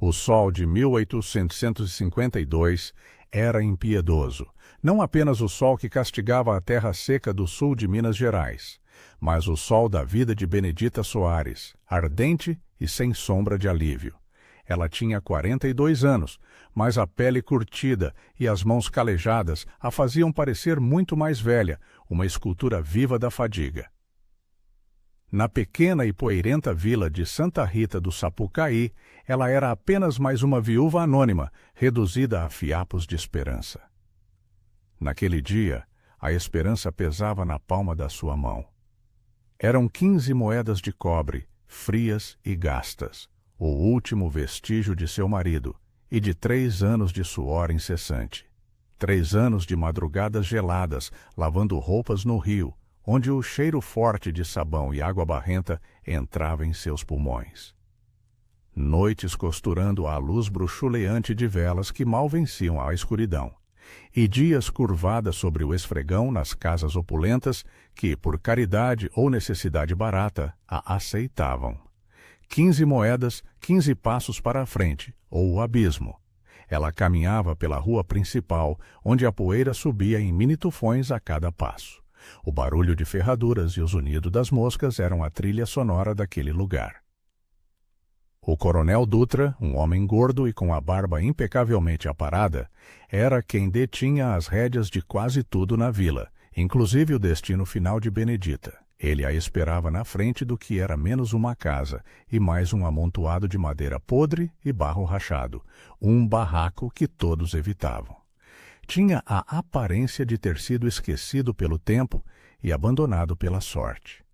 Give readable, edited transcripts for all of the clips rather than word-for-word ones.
O sol de 1852 era impiedoso. Não apenas o sol que castigava a terra seca do sul de Minas Gerais, mas o sol da vida de Benedita Soares, ardente e sem sombra de alívio. Ela tinha 42 anos, mas a pele curtida e as mãos calejadas a faziam parecer muito mais velha, uma escultura viva da fadiga. Na pequena e poeirenta vila de Santa Rita do Sapucaí, ela era apenas mais uma viúva anônima, reduzida a fiapos de esperança. Naquele dia, a esperança pesava na palma da sua mão. Eram 15 moedas de cobre, frias e gastas, o último vestígio de seu marido, e de 3 anos de suor incessante. 3 anos de madrugadas geladas, lavando roupas no rio, onde o cheiro forte de sabão e água barrenta entrava em seus pulmões. Noites costurando à luz bruxuleante de velas que mal venciam a escuridão, e dias curvadas sobre o esfregão nas casas opulentas que, por caridade ou necessidade barata, a aceitavam. 15 moedas, 15 passos para a frente, ou o abismo. Ela caminhava pela rua principal, onde a poeira subia em mini tufões a cada passo. O barulho de ferraduras e o zunido das moscas eram a trilha sonora daquele lugar. O coronel Dutra, um homem gordo e com a barba impecavelmente aparada, era quem detinha as rédeas de quase tudo na vila, inclusive o destino final de Benedita. Ele a esperava na frente do que era menos uma casa e mais um amontoado de madeira podre e barro rachado, um barraco que todos evitavam. Tinha a aparência de ter sido esquecido pelo tempo e abandonado pela sorte.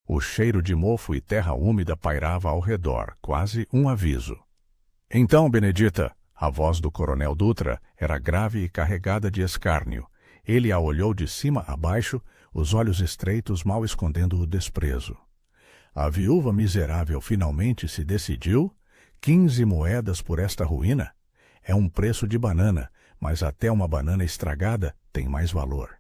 O cheiro de mofo e terra úmida pairava ao redor, quase um aviso. Então, Benedita, a voz do coronel Dutra era grave e carregada de escárnio. Ele a olhou de cima a baixo, os olhos estreitos mal escondendo o desprezo. A viúva miserável finalmente se decidiu? 15 moedas por esta ruína? É um preço de banana, mas até uma banana estragada tem mais valor.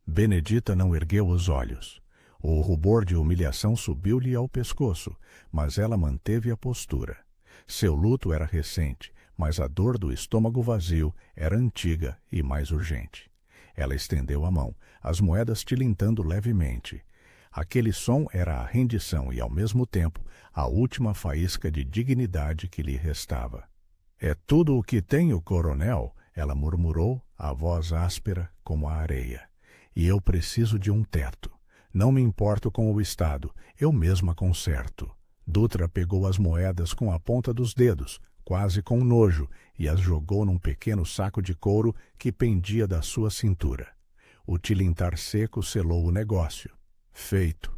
Benedita não ergueu os olhos. O rubor de humilhação subiu-lhe ao pescoço, mas ela manteve a postura. Seu luto era recente, mas a dor do estômago vazio era antiga e mais urgente. Ela estendeu a mão, as moedas tilintando levemente. Aquele som era a rendição e, ao mesmo tempo, a última faísca de dignidade que lhe restava. É tudo o que tenho, coronel, ela murmurou, a voz áspera como a areia. E eu preciso de um teto. Não me importo com o Estado, eu mesma conserto. Dutra pegou as moedas com a ponta dos dedos, quase com nojo, e as jogou num pequeno saco de couro que pendia da sua cintura. O tilintar seco selou o negócio. Feito.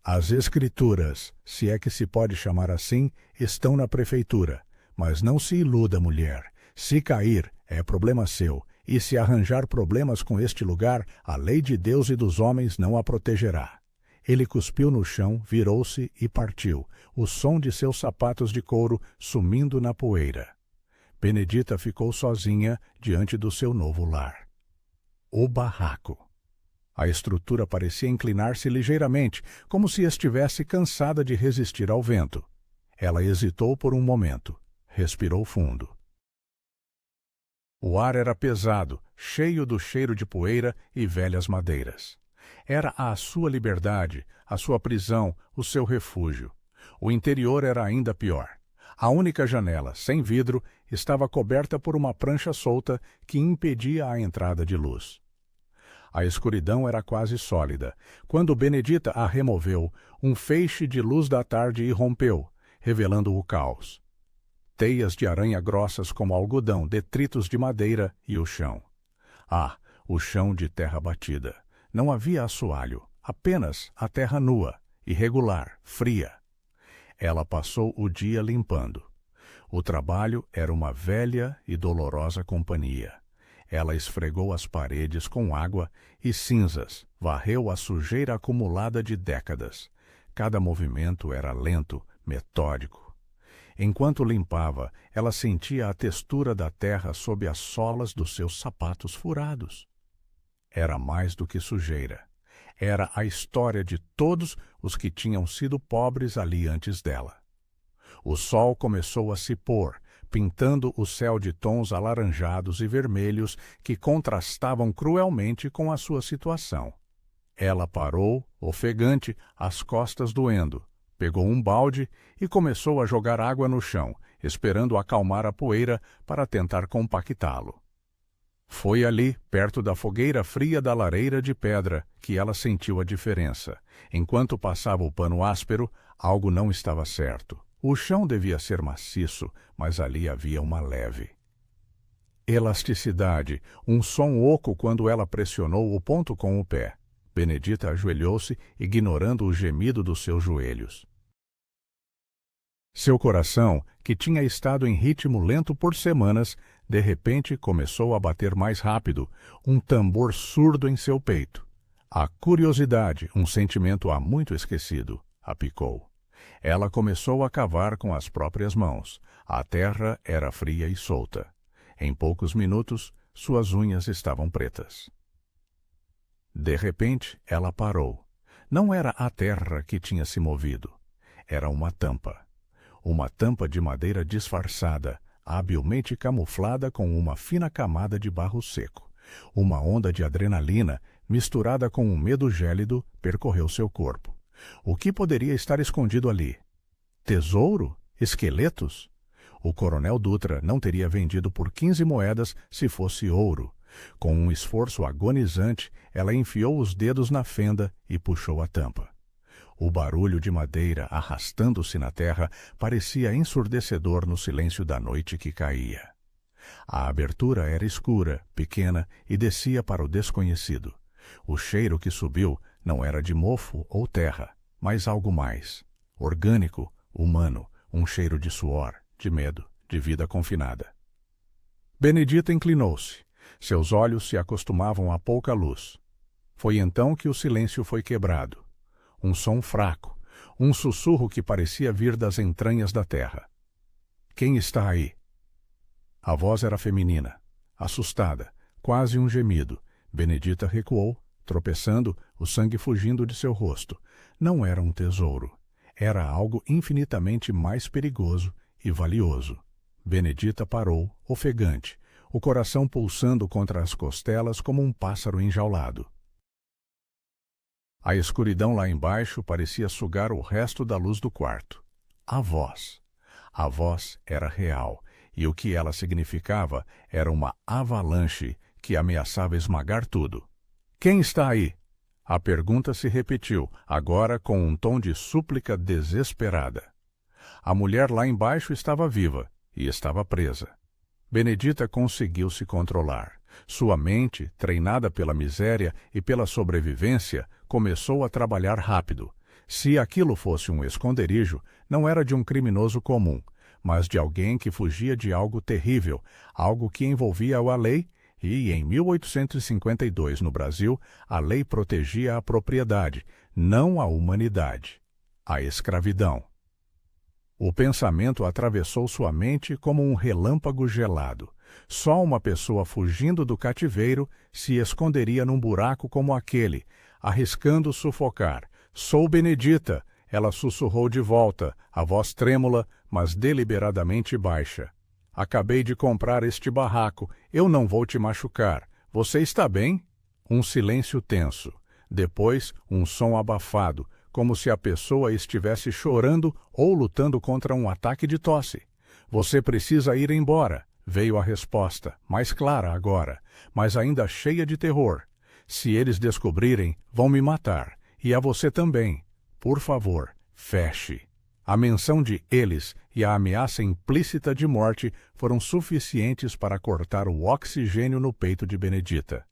As escrituras, se é que se pode chamar assim, estão na prefeitura. Mas não se iluda, mulher. Se cair, é problema seu. E se arranjar problemas com este lugar, a lei de Deus e dos homens não a protegerá. Ele cuspiu no chão, virou-se e partiu, o som de seus sapatos de couro sumindo na poeira. Benedita ficou sozinha diante do seu novo lar. O barraco. A estrutura parecia inclinar-se ligeiramente, como se estivesse cansada de resistir ao vento. Ela hesitou por um momento. Respirou fundo. O ar era pesado, cheio do cheiro de poeira e velhas madeiras. Era a sua liberdade, a sua prisão, o seu refúgio. O interior era ainda pior. A única janela, sem vidro, estava coberta por uma prancha solta que impedia a entrada de luz. A escuridão era quase sólida. Quando Benedita a removeu, um feixe de luz da tarde irrompeu, revelando o caos. Teias de aranha grossas como algodão, detritos de madeira e o chão. O chão de terra batida. Não havia assoalho, apenas a terra nua, irregular, fria. Ela passou o dia limpando. O trabalho era uma velha e dolorosa companhia. Ela esfregou as paredes com água e cinzas, varreu a sujeira acumulada de décadas. Cada movimento era lento, metódico. Enquanto limpava, ela sentia a textura da terra sob as solas dos seus sapatos furados. Era mais do que sujeira. Era a história de todos os que tinham sido pobres ali antes dela. O sol começou a se pôr, pintando o céu de tons alaranjados e vermelhos que contrastavam cruelmente com a sua situação. Ela parou, ofegante, as costas doendo, pegou um balde e começou a jogar água no chão, esperando acalmar a poeira para tentar compactá-lo. Foi ali, perto da fogueira fria da lareira de pedra, que ela sentiu a diferença. Enquanto passava o pano áspero, algo não estava certo. O chão devia ser maciço, mas ali havia uma leve elasticidade, um som oco quando ela pressionou o ponto com o pé. Benedita ajoelhou-se, ignorando o gemido dos seus joelhos. Seu coração, que tinha estado em ritmo lento por semanas, de repente começou a bater mais rápido, um tambor surdo em seu peito. A curiosidade, um sentimento há muito esquecido, a picou. Ela começou a cavar com as próprias mãos. A terra era fria e solta. Em poucos minutos, suas unhas estavam pretas. De repente, ela parou. Não era a terra que tinha se movido. Era uma tampa. Uma tampa de madeira disfarçada, habilmente camuflada com uma fina camada de barro seco. Uma onda de adrenalina, misturada com um medo gélido, percorreu seu corpo. O que poderia estar escondido ali? Tesouro? Esqueletos? O coronel Dutra não teria vendido por 15 moedas se fosse ouro. Com um esforço agonizante, ela enfiou os dedos na fenda e puxou a tampa. O barulho de madeira arrastando-se na terra parecia ensurdecedor no silêncio da noite que caía. A abertura era escura, pequena e descia para o desconhecido. O cheiro que subiu não era de mofo ou terra, mas algo mais. Orgânico, humano, um cheiro de suor, de medo, de vida confinada. Benedita inclinou-se. Seus olhos se acostumavam à pouca luz. Foi então que o silêncio foi quebrado. Um som fraco, um sussurro que parecia vir das entranhas da terra. Quem está aí? A voz era feminina, assustada, quase um gemido. Benedita recuou, tropeçando, o sangue fugindo de seu rosto. Não era um tesouro. Era algo infinitamente mais perigoso e valioso. Benedita parou, ofegante, o coração pulsando contra as costelas como um pássaro enjaulado. A escuridão lá embaixo parecia sugar o resto da luz do quarto. A voz. A voz era real, e o que ela significava era uma avalanche que ameaçava esmagar tudo. Quem está aí? A pergunta se repetiu, agora com um tom de súplica desesperada. A mulher lá embaixo estava viva e estava presa. Benedita conseguiu se controlar. Sua mente, treinada pela miséria e pela sobrevivência, começou a trabalhar rápido. Se aquilo fosse um esconderijo, não era de um criminoso comum, mas de alguém que fugia de algo terrível, algo que envolvia a lei, e em 1852, no Brasil, a lei protegia a propriedade, não a humanidade. A escravidão. O pensamento atravessou sua mente como um relâmpago gelado. Só uma pessoa fugindo do cativeiro se esconderia num buraco como aquele, arriscando sufocar. Sou Benedita, ela sussurrou de volta, a voz trêmula, mas deliberadamente baixa. Acabei de comprar este barraco, eu não vou te machucar. Você está bem? Um silêncio tenso. Depois, um som abafado, como se a pessoa estivesse chorando ou lutando contra um ataque de tosse. Você precisa ir embora. Veio a resposta, mais clara agora, mas ainda cheia de terror. Se eles descobrirem, vão me matar. E a você também. Por favor, feche. A menção de eles e a ameaça implícita de morte foram suficientes para cortar o oxigênio no peito de Benedita.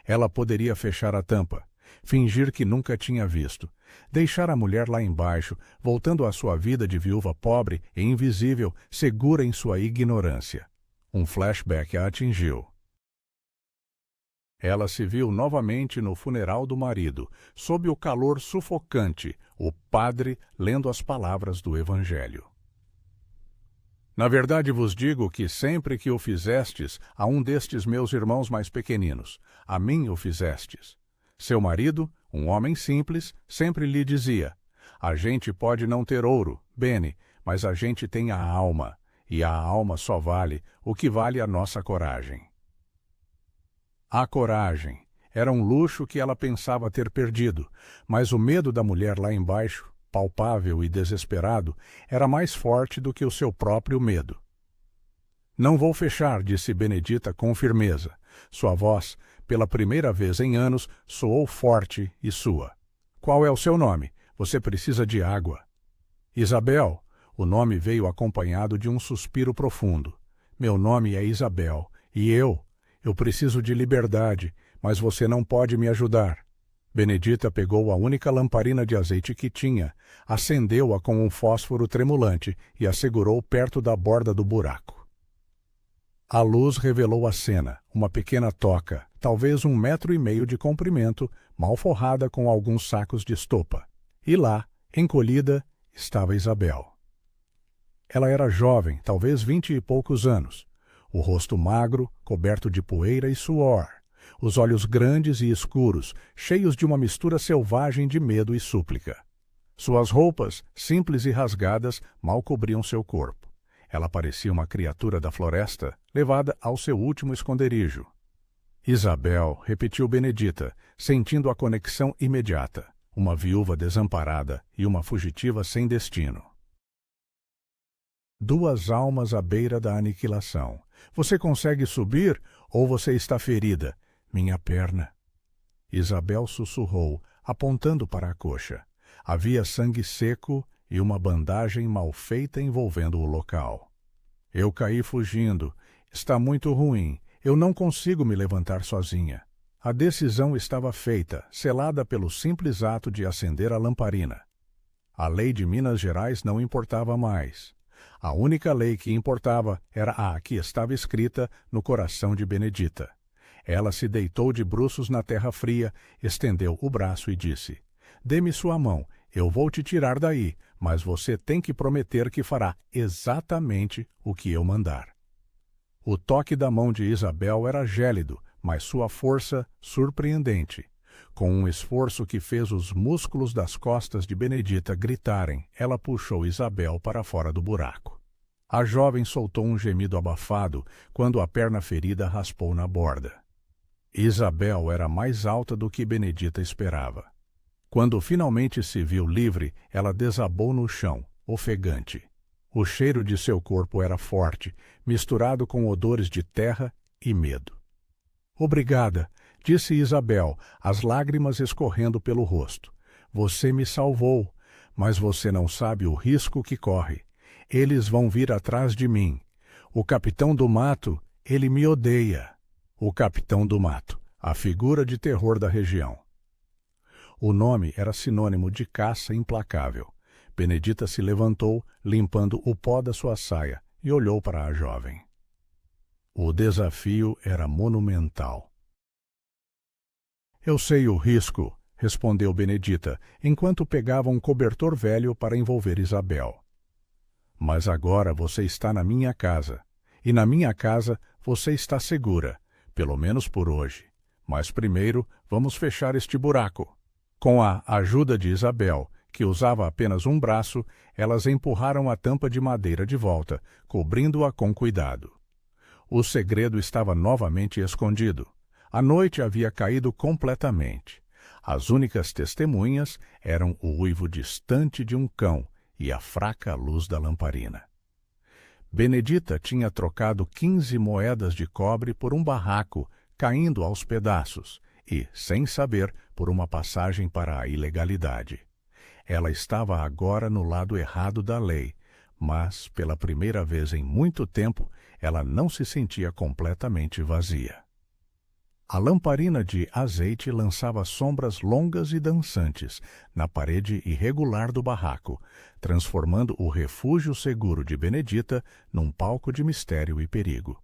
Ela poderia fechar a tampa, fingir que nunca tinha visto, deixar a mulher lá embaixo, voltando à sua vida de viúva pobre e invisível, segura em sua ignorância. Um flashback a atingiu. Ela se viu novamente no funeral do marido, sob o calor sufocante, o padre lendo as palavras do Evangelho. Na verdade vos digo que sempre que o fizestes a um destes meus irmãos mais pequeninos, a mim o fizestes. Seu marido, um homem simples, sempre lhe dizia: a gente pode não ter ouro, Bene, mas a gente tem a alma, e a alma só vale o que vale a nossa coragem. A coragem era um luxo que ela pensava ter perdido, mas o medo da mulher lá embaixo, palpável e desesperado, era mais forte do que o seu próprio medo. Não vou fechar, disse Benedita com firmeza. Sua voz, pela primeira vez em anos, soou forte e sua. Qual é o seu nome? Você precisa de água. Isabel. O nome veio acompanhado de um suspiro profundo. Meu nome é Isabel, e eu preciso de liberdade, mas você não pode me ajudar. Benedita pegou a única lamparina de azeite que tinha, acendeu-a com um fósforo tremulante e a segurou perto da borda do buraco. A luz revelou a cena, uma pequena toca, talvez 1,5 metros de comprimento, mal forrada com alguns sacos de estopa. E lá, encolhida, estava Isabel. Ela era jovem, talvez 20 e poucos anos. O rosto magro, coberto de poeira e suor. Os olhos grandes e escuros, cheios de uma mistura selvagem de medo e súplica. Suas roupas, simples e rasgadas, mal cobriam seu corpo. Ela parecia uma criatura da floresta, levada ao seu último esconderijo. Isabel, repetiu Benedita, sentindo a conexão imediata. Uma viúva desamparada e uma fugitiva sem destino. Duas almas à beira da aniquilação. Você consegue subir ou você está ferida? Minha perna. Isabel sussurrou, apontando para a coxa. Havia sangue seco e uma bandagem mal feita envolvendo o local. Eu caí fugindo. Está muito ruim. Eu não consigo me levantar sozinha. A decisão estava feita, selada pelo simples ato de acender a lamparina. A lei de Minas Gerais não importava mais. A única lei que importava era a que estava escrita no coração de Benedita. Ela se deitou de bruços na terra fria, estendeu o braço e disse: Dê-me sua mão, eu vou te tirar daí, mas você tem que prometer que fará exatamente o que eu mandar. O toque da mão de Isabel era gélido, mas sua força surpreendente. Com um esforço que fez os músculos das costas de Benedita gritarem, ela puxou Isabel para fora do buraco. A jovem soltou um gemido abafado quando a perna ferida raspou na borda. Isabel era mais alta do que Benedita esperava. Quando finalmente se viu livre, ela desabou no chão, ofegante. O cheiro de seu corpo era forte, misturado com odores de terra e medo. Obrigada, disse Isabel, as lágrimas escorrendo pelo rosto. Você me salvou, mas você não sabe o risco que corre. Eles vão vir atrás de mim. O capitão do mato, ele me odeia. O capitão do mato, a figura de terror da região. O nome era sinônimo de caça implacável. Benedita se levantou, limpando o pó da sua saia, e olhou para a jovem. O desafio era monumental. Eu sei o risco, respondeu Benedita, enquanto pegava um cobertor velho para envolver Isabel. Mas agora você está na minha casa, e na minha casa você está segura, pelo menos por hoje. Mas primeiro vamos fechar este buraco. Com a ajuda de Isabel, que usava apenas um braço, elas empurraram a tampa de madeira de volta, cobrindo-a com cuidado. O segredo estava novamente escondido. A noite havia caído completamente. As únicas testemunhas eram o uivo distante de um cão e a fraca luz da lamparina. Benedita tinha trocado 15 moedas de cobre por um barraco, caindo aos pedaços, e, sem saber, por uma passagem para a ilegalidade. Ela estava agora no lado errado da lei, mas, pela primeira vez em muito tempo, ela não se sentia completamente vazia. A lamparina de azeite lançava sombras longas e dançantes na parede irregular do barraco, transformando o refúgio seguro de Benedita num palco de mistério e perigo.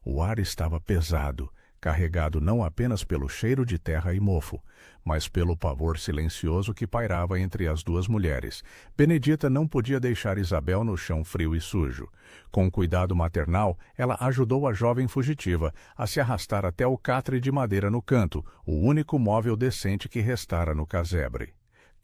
O ar estava pesado, carregado não apenas pelo cheiro de terra e mofo, mas pelo pavor silencioso que pairava entre as duas mulheres. Benedita não podia deixar Isabel no chão frio e sujo. Com cuidado maternal, ela ajudou a jovem fugitiva a se arrastar até o catre de madeira no canto, o único móvel decente que restara no casebre.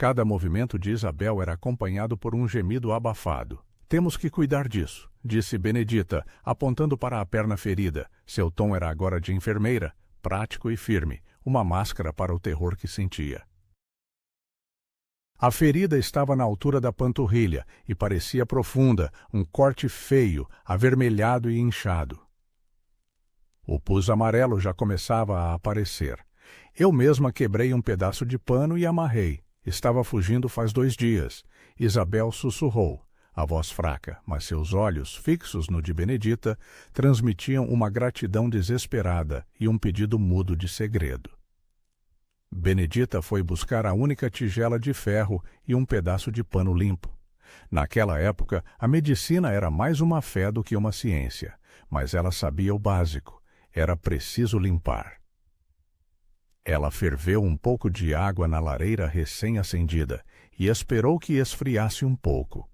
Cada movimento de Isabel era acompanhado por um gemido abafado. Temos que cuidar disso, disse Benedita, apontando para a perna ferida. Seu tom era agora de enfermeira, prático e firme, uma máscara para o terror que sentia. A ferida estava na altura da panturrilha e parecia profunda, um corte feio, avermelhado e inchado. O pus amarelo já começava a aparecer. Eu mesma quebrei um pedaço de pano e amarrei. Estava fugindo faz 2 dias. Isabel sussurrou, a voz fraca, mas seus olhos, fixos no de Benedita, transmitiam uma gratidão desesperada e um pedido mudo de segredo. Benedita foi buscar a única tigela de ferro e um pedaço de pano limpo. Naquela época, a medicina era mais uma fé do que uma ciência, mas ela sabia o básico. Era preciso limpar. Ela ferveu um pouco de água na lareira recém-acendida e esperou que esfriasse um pouco.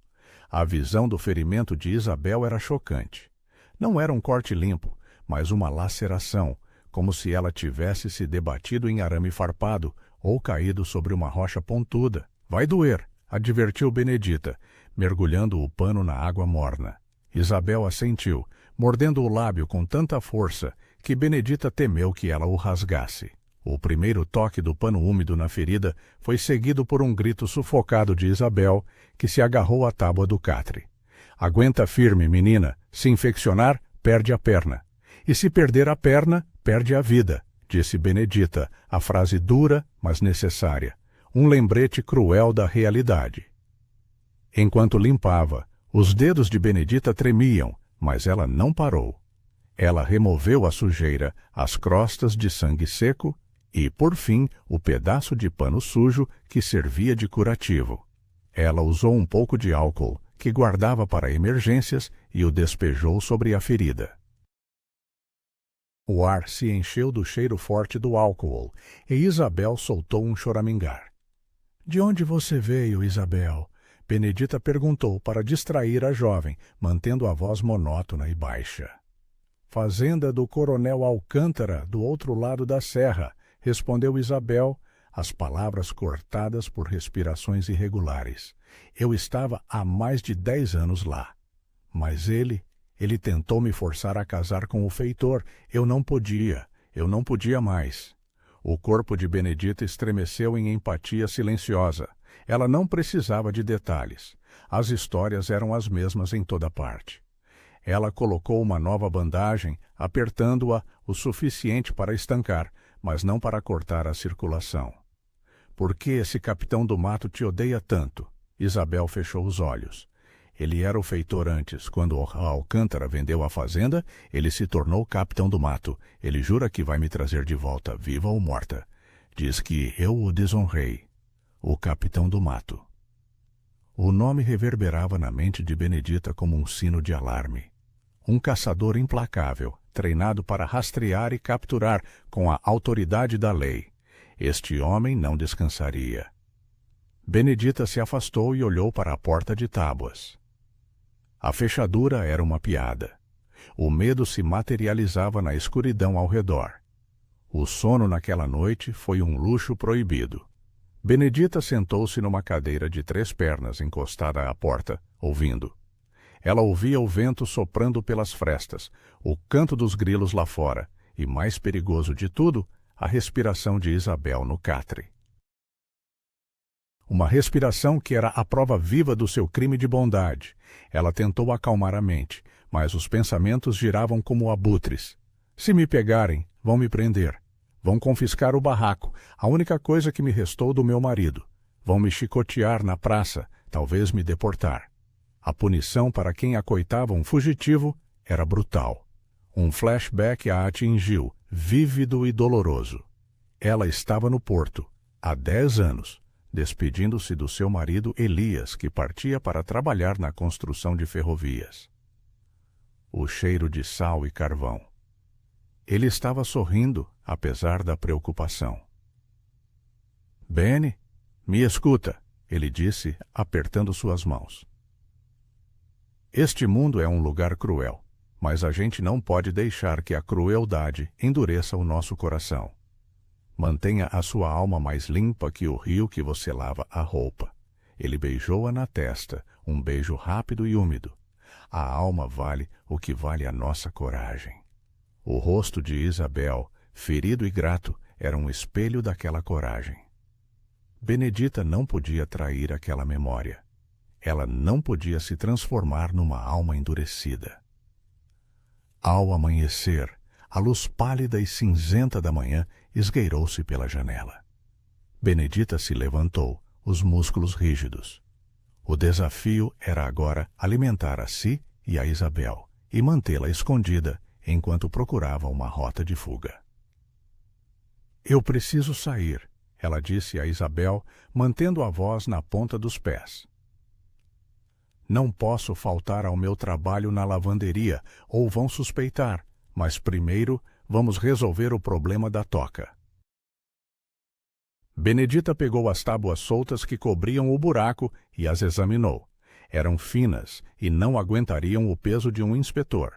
A visão do ferimento de Isabel era chocante. Não era um corte limpo, mas uma laceração, como se ela tivesse se debatido em arame farpado ou caído sobre uma rocha pontuda. Vai doer, advertiu Benedita, mergulhando o pano na água morna. Isabel assentiu, mordendo o lábio com tanta força que Benedita temeu que ela o rasgasse. O primeiro toque do pano úmido na ferida foi seguido por um grito sufocado de Isabel, que se agarrou à tábua do catre. Aguenta firme, menina. Se infeccionar, perde a perna. E se perder a perna, perde a vida, disse Benedita, a frase dura, mas necessária. Um lembrete cruel da realidade. Enquanto limpava, os dedos de Benedita tremiam, mas ela não parou. Ela removeu a sujeira, as crostas de sangue seco e, por fim, o pedaço de pano sujo que servia de curativo. Ela usou um pouco de álcool, que guardava para emergências, e o despejou sobre a ferida. O ar se encheu do cheiro forte do álcool, e Isabel soltou um choramingar. — De onde você veio, Isabel? Benedita perguntou para distrair a jovem, mantendo a voz monótona e baixa. — Fazenda do Coronel Alcântara, do outro lado da serra, respondeu Isabel, as palavras cortadas por respirações irregulares. Eu estava há mais de 10 anos lá. Mas ele tentou me forçar a casar com o feitor. Eu não podia mais. O corpo de Benedita estremeceu em empatia silenciosa. Ela não precisava de detalhes. As histórias eram as mesmas em toda parte. Ela colocou uma nova bandagem, apertando-a o suficiente para estancar, mas não para cortar a circulação. — Por que esse capitão do mato te odeia tanto? Isabel fechou os olhos. Ele era o feitor antes. Quando Alcântara vendeu a fazenda, ele se tornou capitão do mato. Ele jura que vai me trazer de volta, viva ou morta. Diz que eu o desonrei. O capitão do mato. O nome reverberava na mente de Benedita como um sino de alarme. Um caçador implacável, treinado para rastrear e capturar com a autoridade da lei. Este homem não descansaria. Benedita se afastou e olhou para a porta de tábuas. A fechadura era uma piada. O medo se materializava na escuridão ao redor. O sono naquela noite foi um luxo proibido. Benedita sentou-se numa cadeira de 3 pernas encostada à porta, ouvindo. Ela ouvia o vento soprando pelas frestas, o canto dos grilos lá fora e, mais perigoso de tudo, a respiração de Isabel no catre. Uma respiração que era a prova viva do seu crime de bondade. Ela tentou acalmar a mente, mas os pensamentos giravam como abutres. Se me pegarem, vão me prender. Vão confiscar o barraco, a única coisa que me restou do meu marido. Vão me chicotear na praça, talvez me deportar. A punição para quem acoitava um fugitivo era brutal. Um flashback a atingiu, vívido e doloroso. Ela estava no porto, há 10 anos, despedindo-se do seu marido Elias, que partia para trabalhar na construção de ferrovias. O cheiro de sal e carvão. Ele estava sorrindo, apesar da preocupação. — Benny, me escuta, ele disse, apertando suas mãos. Este mundo é um lugar cruel, mas a gente não pode deixar que a crueldade endureça o nosso coração. Mantenha a sua alma mais limpa que o rio que você lava a roupa. Ele beijou-a na testa, um beijo rápido e úmido. A alma vale o que vale a nossa coragem. O rosto de Isabel, ferido e grato, era um espelho daquela coragem. Benedita não podia trair aquela memória. Ela não podia se transformar numa alma endurecida. Ao amanhecer, a luz pálida e cinzenta da manhã esgueirou-se pela janela. Benedita se levantou, os músculos rígidos. O desafio era agora alimentar a si e a Isabel e mantê-la escondida enquanto procurava uma rota de fuga. Eu preciso sair, ela disse a Isabel, mantendo a voz na ponta dos pés. Não posso faltar ao meu trabalho na lavanderia, ou vão suspeitar, mas primeiro vamos resolver o problema da toca. Benedita pegou as tábuas soltas que cobriam o buraco e as examinou. Eram finas e não aguentariam o peso de um inspetor.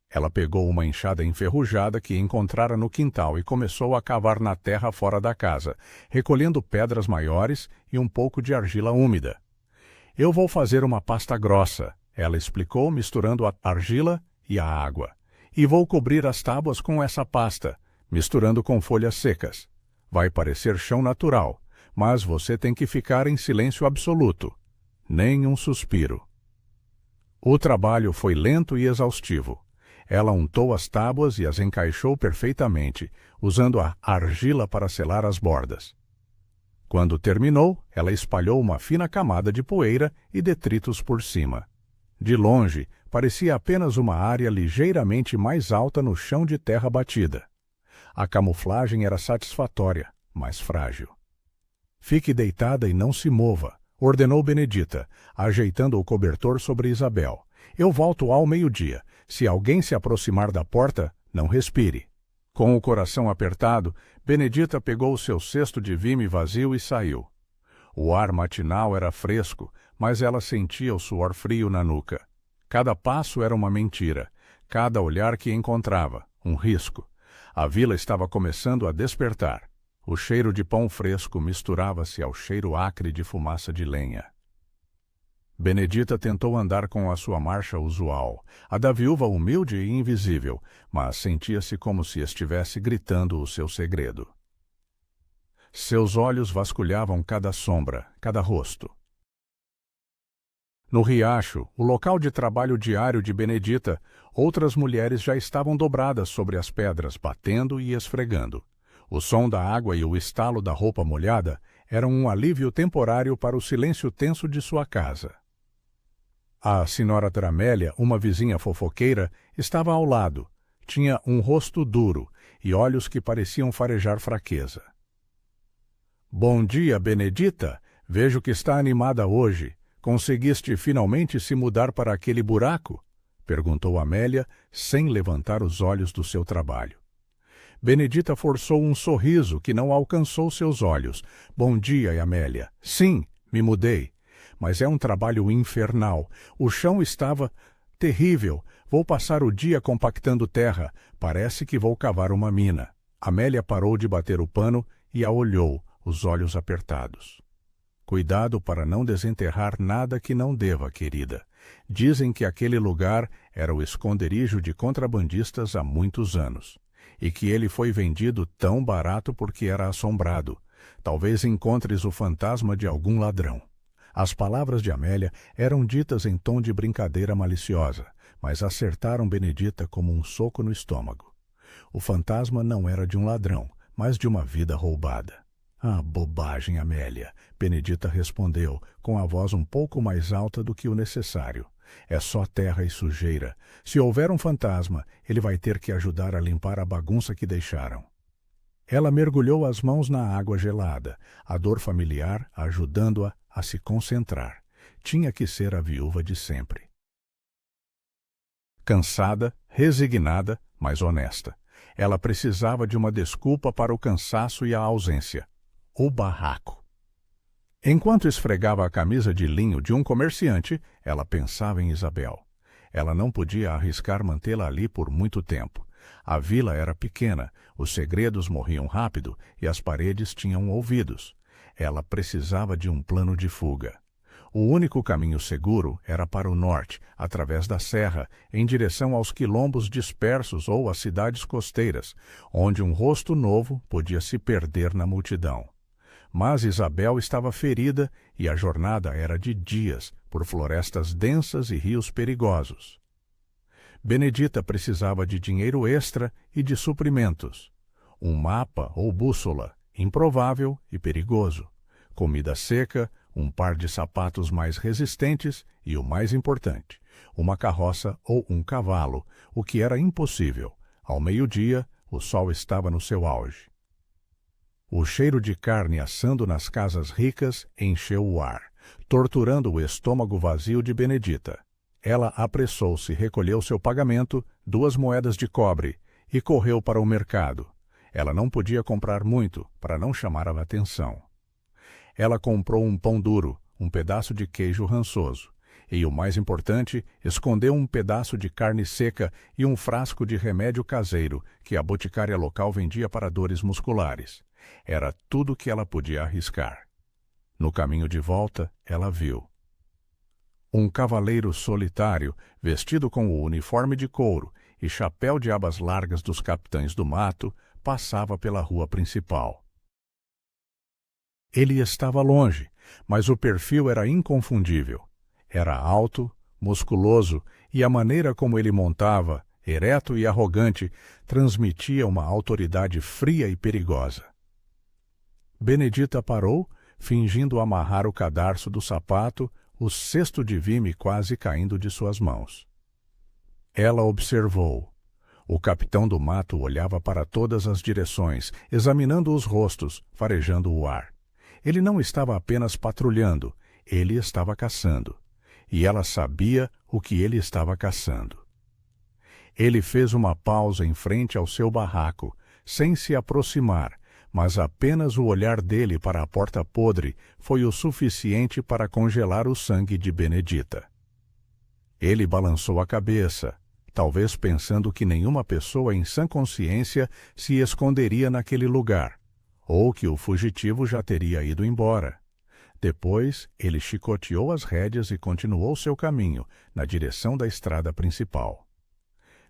Ela pegou uma enxada enferrujada que encontrara no quintal e começou a cavar na terra fora da casa, recolhendo pedras maiores e um pouco de argila úmida. Eu vou fazer uma pasta grossa, ela explicou, misturando a argila e a água. E vou cobrir as tábuas com essa pasta, misturando com folhas secas. Vai parecer chão natural, mas você tem que ficar em silêncio absoluto. Nem um suspiro. O trabalho foi lento e exaustivo. Ela untou as tábuas e as encaixou perfeitamente, usando a argila para selar as bordas. Quando terminou, ela espalhou uma fina camada de poeira e detritos por cima. De longe, parecia apenas uma área ligeiramente mais alta no chão de terra batida. A camuflagem era satisfatória, mas frágil. Fique deitada e não se mova, ordenou Benedita, ajeitando o cobertor sobre Isabel. Eu volto ao meio-dia. Se alguém se aproximar da porta, não respire. Com o coração apertado, Benedita pegou o seu cesto de vime vazio e saiu. O ar matinal era fresco, mas ela sentia o suor frio na nuca. Cada passo era uma mentira, cada olhar que encontrava, um risco. A vila estava começando a despertar. O cheiro de pão fresco misturava-se ao cheiro acre de fumaça de lenha. Benedita tentou andar com a sua marcha usual, a da viúva humilde e invisível, mas sentia-se como se estivesse gritando o seu segredo. Seus olhos vasculhavam cada sombra, cada rosto. No riacho, o local de trabalho diário de Benedita, outras mulheres já estavam dobradas sobre as pedras, batendo e esfregando. O som da água e o estalo da roupa molhada eram um alívio temporário para o silêncio tenso de sua casa. A senhora Tramélia, uma vizinha fofoqueira, estava ao lado. Tinha um rosto duro e olhos que pareciam farejar fraqueza. Bom dia, Benedita. Vejo que está animada hoje. Conseguiste finalmente se mudar para aquele buraco? Perguntou Amélia, sem levantar os olhos do seu trabalho. Benedita forçou um sorriso que não alcançou seus olhos. Bom dia, Amélia. Sim, me mudei. Mas é um trabalho infernal. O chão estava terrível. Vou passar o dia compactando terra. Parece que vou cavar uma mina. Amélia parou de bater o pano e a olhou, os olhos apertados. Cuidado para não desenterrar nada que não deva, querida. Dizem que aquele lugar era o esconderijo de contrabandistas há muitos anos. E que ele foi vendido tão barato porque era assombrado. Talvez encontres o fantasma de algum ladrão. As palavras de Amélia eram ditas em tom de brincadeira maliciosa, mas acertaram Benedita como um soco no estômago. O fantasma não era de um ladrão, mas de uma vida roubada. Ah, bobagem, Amélia, Benedita respondeu, com a voz um pouco mais alta do que o necessário. É só terra e sujeira. Se houver um fantasma, ele vai ter que ajudar a limpar a bagunça que deixaram. Ela mergulhou as mãos na água gelada, a dor familiar ajudando-a a se concentrar. Tinha que ser a viúva de sempre. Cansada, resignada, mas honesta. Ela precisava de uma desculpa para o cansaço e a ausência. O barraco. Enquanto esfregava a camisa de linho de um comerciante, ela pensava em Isabel. Ela não podia arriscar mantê-la ali por muito tempo. A vila era pequena, os segredos morriam rápido e as paredes tinham ouvidos. Ela precisava de um plano de fuga. O único caminho seguro era para o norte, através da serra, em direção aos quilombos dispersos ou às cidades costeiras, onde um rosto novo podia se perder na multidão. Mas Isabel estava ferida e a jornada era de dias, por florestas densas e rios perigosos. Benedita precisava de dinheiro extra e de suprimentos. Um mapa ou bússola, improvável e perigoso. Comida seca, um par de sapatos mais resistentes e, o mais importante, uma carroça ou um cavalo, o que era impossível. Ao meio-dia, o sol estava no seu auge. O cheiro de carne assando nas casas ricas encheu o ar, torturando o estômago vazio de Benedita. Ela apressou-se, recolheu seu pagamento, 2 moedas de cobre, e correu para o mercado. Ela não podia comprar muito, para não chamar a atenção. Ela comprou um pão duro, um pedaço de queijo rançoso, e, o mais importante, escondeu um pedaço de carne seca e um frasco de remédio caseiro que a boticária local vendia para dores musculares. Era tudo que ela podia arriscar. No caminho de volta, ela viu um cavaleiro solitário, vestido com o uniforme de couro e chapéu de abas largas dos capitães do mato, passava pela rua principal. Ele estava longe, mas o perfil era inconfundível. Era alto, musculoso, e a maneira como ele montava, ereto e arrogante, transmitia uma autoridade fria e perigosa. Benedita parou, fingindo amarrar o cadarço do sapato, o cesto de vime quase caindo de suas mãos. Ela observou. O capitão do mato olhava para todas as direções, examinando os rostos, farejando o ar. Ele não estava apenas patrulhando, ele estava caçando. E ela sabia o que ele estava caçando. Ele fez uma pausa em frente ao seu barraco, sem se aproximar, mas apenas o olhar dele para a porta podre foi o suficiente para congelar o sangue de Benedita. Ele balançou a cabeça, talvez pensando que nenhuma pessoa em sã consciência se esconderia naquele lugar, ou que o fugitivo já teria ido embora. Depois, ele chicoteou as rédeas e continuou seu caminho, na direção da estrada principal.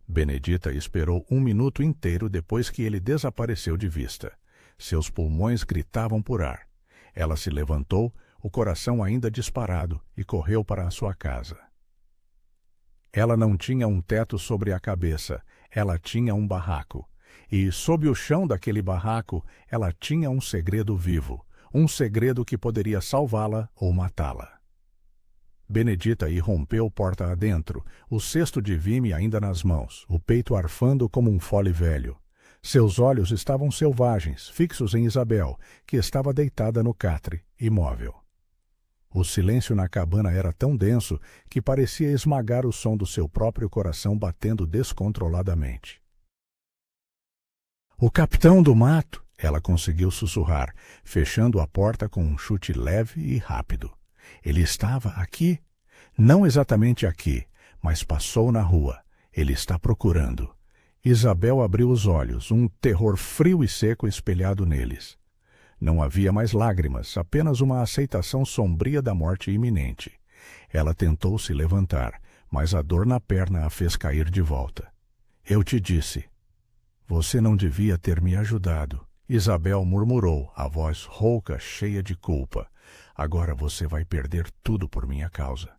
Benedita esperou 1 minuto inteiro depois que ele desapareceu de vista. Seus pulmões gritavam por ar. Ela se levantou, o coração ainda disparado, e correu para a sua casa. Ela não tinha um teto sobre a cabeça, ela tinha um barraco. E, sob o chão daquele barraco, ela tinha um segredo vivo, um segredo que poderia salvá-la ou matá-la. Benedita irrompeu porta adentro, o cesto de vime ainda nas mãos, o peito arfando como um fole velho. Seus olhos estavam selvagens, fixos em Isabel, que estava deitada no catre, imóvel. O silêncio na cabana era tão denso que parecia esmagar o som do seu próprio coração batendo descontroladamente. "O capitão do mato!" ela conseguiu sussurrar, fechando a porta com um chute leve e rápido. "Ele estava aqui? Não exatamente aqui, mas passou na rua. Ele está procurando." Isabel abriu os olhos, um terror frio e seco espelhado neles. Não havia mais lágrimas, apenas uma aceitação sombria da morte iminente. Ela tentou se levantar, mas a dor na perna a fez cair de volta. "Eu te disse." "Você não devia ter me ajudado." Isabel murmurou, a voz rouca, cheia de culpa. "Agora você vai perder tudo por minha causa."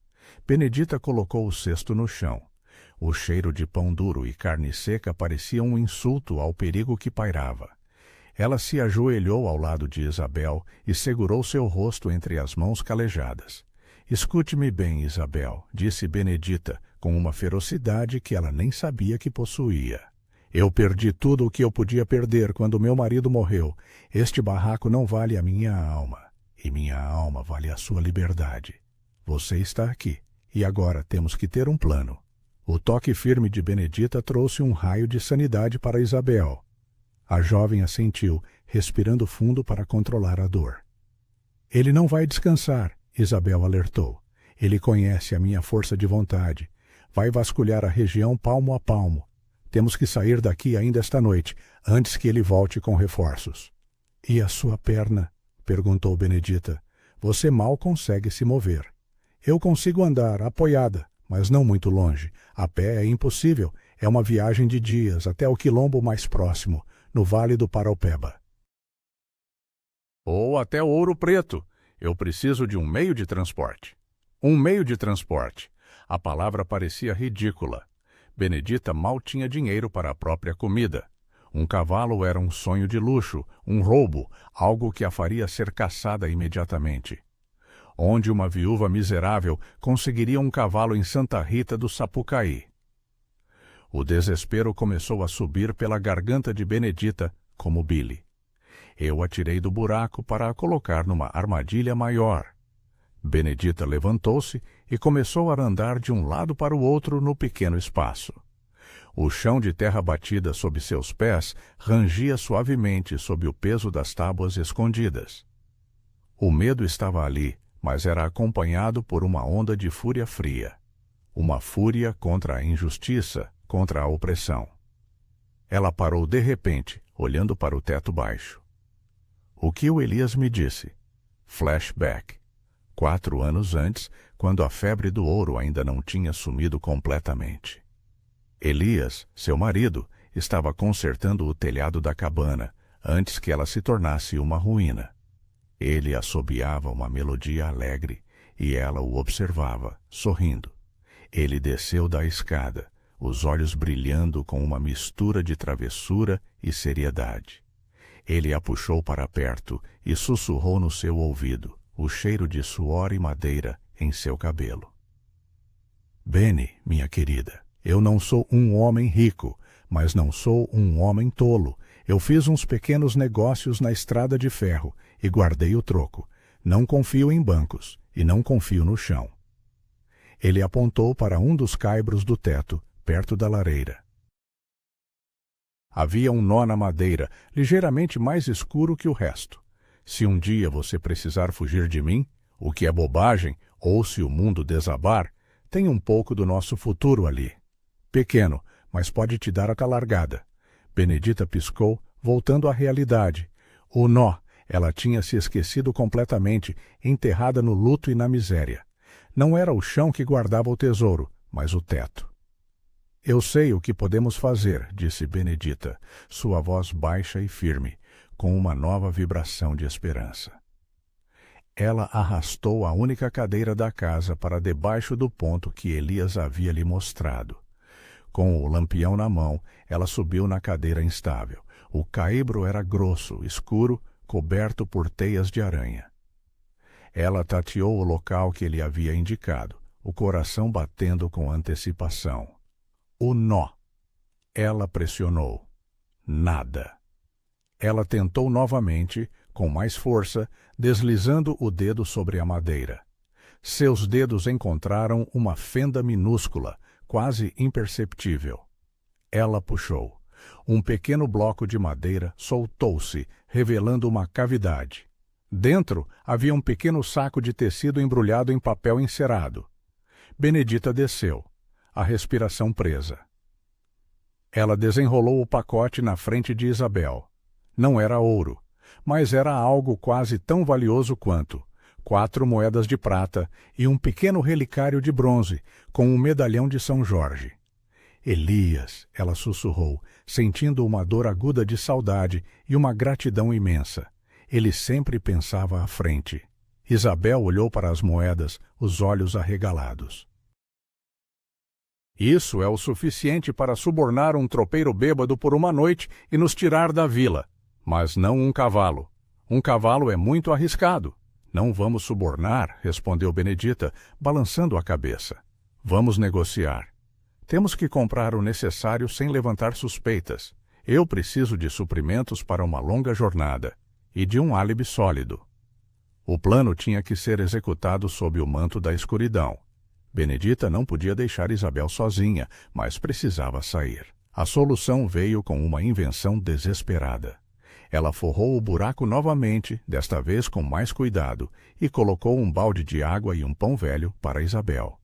Benedita colocou o cesto no chão. O cheiro de pão duro e carne seca parecia um insulto ao perigo que pairava. Ela se ajoelhou ao lado de Isabel e segurou seu rosto entre as mãos calejadas. "Escute-me bem, Isabel", disse Benedita, com uma ferocidade que ela nem sabia que possuía. "Eu perdi tudo o que eu podia perder quando meu marido morreu. Este barraco não vale a minha alma, e minha alma vale a sua liberdade. Você está aqui, e agora temos que ter um plano." O toque firme de Benedita trouxe um raio de sanidade para Isabel. A jovem assentiu, respirando fundo para controlar a dor. "Ele não vai descansar", Isabel alertou. "Ele conhece a minha força de vontade. Vai vasculhar a região palmo a palmo. Temos que sair daqui ainda esta noite, antes que ele volte com reforços. E a sua perna? Perguntou Benedita. Você mal consegue se mover. Eu consigo andar, apoiada, mas não muito longe. A pé é impossível. É uma viagem de dias até o quilombo mais próximo, no Vale do Paraupeba. Ou até Ouro Preto. Eu preciso de um meio de transporte. Um meio de transporte. A palavra parecia ridícula. Benedita mal tinha dinheiro para a própria comida. Um cavalo era um sonho de luxo, um roubo, algo que a faria ser caçada imediatamente. Onde uma viúva miserável conseguiria um cavalo em Santa Rita do Sapucaí? O desespero começou a subir pela garganta de Benedita, como Billy. Eu a tirei do buraco para a colocar numa armadilha maior. Benedita levantou-se e começou a andar de um lado para o outro no pequeno espaço. O chão de terra batida sob seus pés rangia suavemente sob o peso das tábuas escondidas. O medo estava ali, mas era acompanhado por uma onda de fúria fria. Uma fúria contra a injustiça, contra a opressão. Ela parou de repente, olhando para o teto baixo. O que o Elias me disse? Flashback. 4 anos antes, quando a febre do ouro ainda não tinha sumido completamente. Elias, seu marido, estava consertando o telhado da cabana, antes que ela se tornasse uma ruína. Ele assobiava uma melodia alegre, e ela o observava, sorrindo. Ele desceu da escada, os olhos brilhando com uma mistura de travessura e seriedade. Ele a puxou para perto e sussurrou no seu ouvido, o cheiro de suor e madeira em seu cabelo. Benny, minha querida, eu não sou um homem rico, mas não sou um homem tolo. Eu fiz uns pequenos negócios na estrada de ferro e guardei o troco. Não confio em bancos e não confio no chão. Ele apontou para um dos caibros do teto, perto da lareira. Havia um nó na madeira, ligeiramente mais escuro que o resto. Se um dia você precisar fugir de mim, o que é bobagem, ou se o mundo desabar, tem um pouco do nosso futuro ali. Pequeno, mas pode te dar a largada. Benedita piscou, voltando à realidade. O nó, ela tinha se esquecido completamente, enterrada no luto e na miséria. Não era o chão que guardava o tesouro, mas o teto. Eu sei o que podemos fazer, disse Benedita, sua voz baixa e firme, com uma nova vibração de esperança. Ela arrastou a única cadeira da casa para debaixo do ponto que Elias havia lhe mostrado. Com o lampião na mão, ela subiu na cadeira instável. O caibro era grosso, escuro, coberto por teias de aranha. Ela tateou o local que ele havia indicado, o coração batendo com antecipação. O nó. Ela pressionou. Nada. Ela tentou novamente, com mais força, deslizando o dedo sobre a madeira. Seus dedos encontraram uma fenda minúscula, quase imperceptível. Ela puxou. Um pequeno bloco de madeira soltou-se, revelando uma cavidade. Dentro havia um pequeno saco de tecido embrulhado em papel encerado. Benedita desceu, a respiração presa. Ela desenrolou o pacote na frente de Isabel. Não era ouro, mas era algo quase tão valioso quanto 4 moedas de prata e um pequeno relicário de bronze com um medalhão de São Jorge. Elias, ela sussurrou, sentindo uma dor aguda de saudade e uma gratidão imensa. Ele sempre pensava à frente. Isabel olhou para as moedas, os olhos arregalados. Isso é o suficiente para subornar um tropeiro bêbado por uma noite e nos tirar da vila. Mas não um cavalo. Um cavalo é muito arriscado. Não vamos subornar, respondeu Benedita, balançando a cabeça. Vamos negociar. Temos que comprar o necessário sem levantar suspeitas. Eu preciso de suprimentos para uma longa jornada e de um álibi sólido. O plano tinha que ser executado sob o manto da escuridão. Benedita não podia deixar Isabel sozinha, mas precisava sair. A solução veio com uma invenção desesperada. Ela forrou o buraco novamente, desta vez com mais cuidado, e colocou um balde de água e um pão velho para Isabel.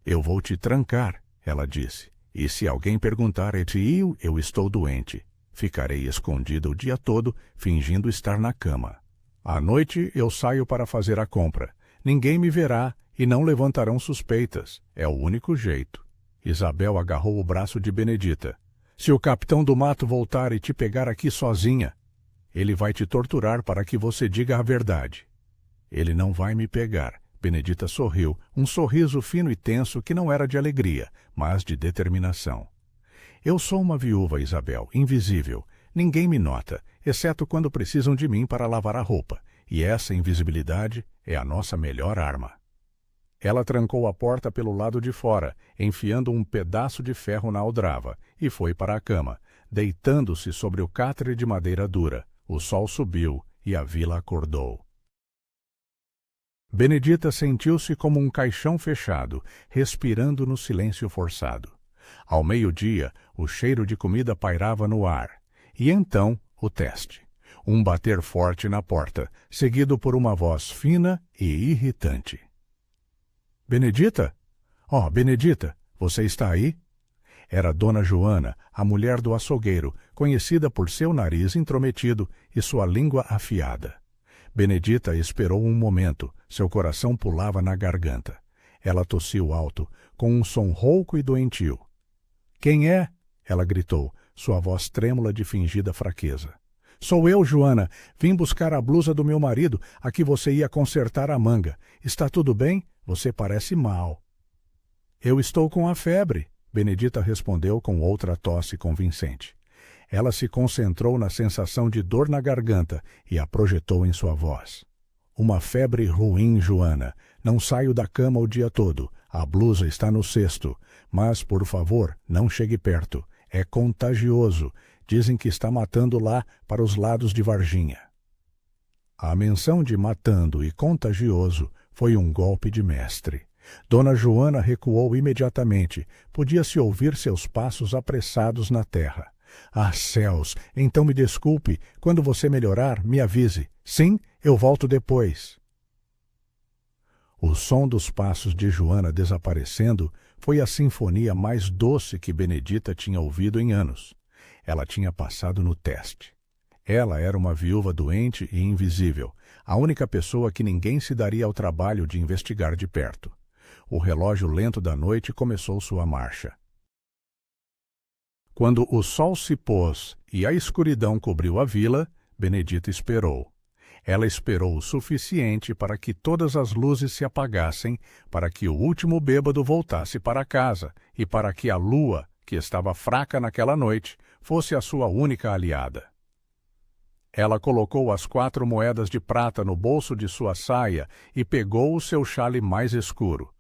Eu vou te trancar, ela disse, E se alguém perguntar a tio, eu estou doente. Ficarei escondida o dia todo, fingindo estar na cama. À noite eu saio para fazer a compra. Ninguém me verá e não levantarão suspeitas. É o único jeito. Isabel agarrou o braço de Benedita. Se o capitão do mato voltar e te pegar aqui sozinha, ele vai te torturar para que você diga a verdade. Ele não vai me pegar. Benedita sorriu, um sorriso fino e tenso que não era de alegria, mas de determinação. Eu sou uma viúva, Isabel, invisível. Ninguém me nota, exceto quando precisam de mim para lavar a roupa. E essa invisibilidade é a nossa melhor arma. Ela trancou a porta pelo lado de fora, enfiando um pedaço de ferro na aldrava, e foi para a cama, deitando-se sobre o catre de madeira dura. O sol subiu e a vila acordou. Benedita sentiu-se como um caixão fechado, respirando no silêncio forçado. Ao meio-dia, o cheiro de comida pairava no ar. E então, o teste. Um bater forte na porta, seguido por uma voz fina e irritante. Benedita? Oh, Benedita, você está aí? Era Dona Joana, a mulher do açougueiro, conhecida por seu nariz intrometido e sua língua afiada. Benedita esperou um momento, seu coração pulava na garganta. Ela tossiu alto, com um som rouco e doentio. Quem é? Ela gritou, sua voz trêmula de fingida fraqueza. Sou eu, Joana. Vim buscar a blusa do meu marido, a que você ia consertar a manga. Está tudo bem? Você parece mal. Eu estou com a febre, Benedita respondeu com outra tosse convincente. Ela se concentrou na sensação de dor na garganta e a projetou em sua voz. Uma febre ruim, Joana. Não saio da cama o dia todo. A blusa está no cesto. Mas, por favor, não chegue perto. É contagioso. Dizem que está matando lá para os lados de Varginha. A menção de matando e contagioso foi um golpe de mestre. Dona Joana recuou imediatamente. Podia-se ouvir seus passos apressados na terra. Ah, céus! Então me desculpe. Quando você melhorar, me avise. Sim, eu volto depois. O som dos passos de Joana desaparecendo foi a sinfonia mais doce que Benedita tinha ouvido em anos. Ela tinha passado no teste. Ela era uma viúva doente e invisível, a única pessoa que ninguém se daria ao trabalho de investigar de perto. O relógio lento da noite começou sua marcha. Quando o sol se pôs e a escuridão cobriu a vila, Benedita esperou. Ela esperou o suficiente para que todas as luzes se apagassem, para que o último bêbado voltasse para casa e para que a lua, que estava fraca naquela noite, fosse a sua única aliada. Ela colocou as 4 moedas de prata no bolso de sua saia e pegou o seu xale mais escuro.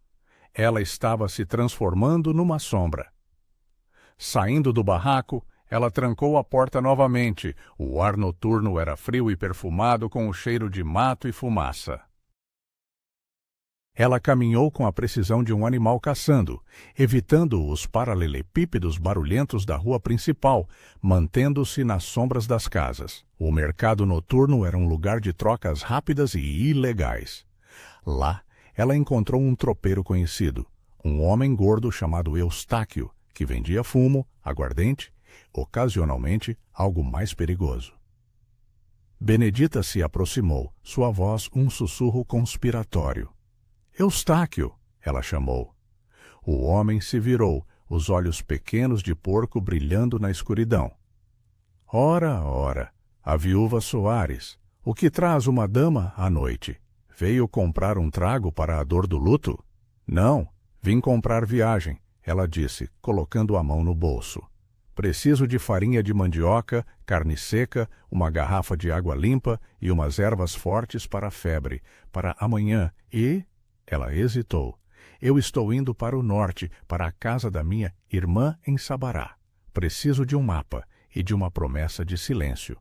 Ela estava se transformando numa sombra. Saindo do barraco, ela trancou a porta novamente. O ar noturno era frio e perfumado com o cheiro de mato e fumaça. Ela caminhou com a precisão de um animal caçando, evitando os paralelepípedos barulhentos da rua principal, mantendo-se nas sombras das casas. O mercado noturno era um lugar de trocas rápidas e ilegais. Lá, ela encontrou um tropeiro conhecido, um homem gordo chamado Eustáquio, que vendia fumo, aguardente, ocasionalmente algo mais perigoso. Benedita se aproximou, sua voz um sussurro conspiratório. Eustáquio, ela chamou. O homem se virou, os olhos pequenos de porco brilhando na escuridão. Ora, ora, a viúva Soares, o que traz uma dama à noite? Veio comprar um trago para a dor do luto? Não, vim comprar viagem, ela disse, colocando a mão no bolso. Preciso de farinha de mandioca, carne seca, uma garrafa de água limpa e umas ervas fortes para a febre, para amanhã e... Ela hesitou. Eu estou indo para o norte, para a casa da minha irmã em Sabará. Preciso de um mapa e de uma promessa de silêncio.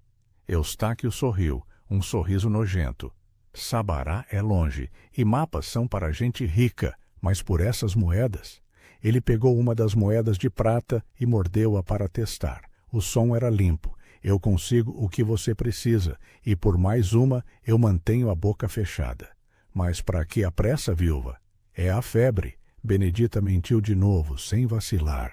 Eustáquio sorriu, um sorriso nojento. Sabará é longe, e mapas são para gente rica, mas por essas moedas... Ele pegou uma das moedas de prata e mordeu-a para testar. O som era limpo. Eu consigo o que você precisa, e por mais uma eu mantenho a boca fechada. Mas para que a pressa, viúva? É a febre. Benedita mentiu de novo, sem vacilar.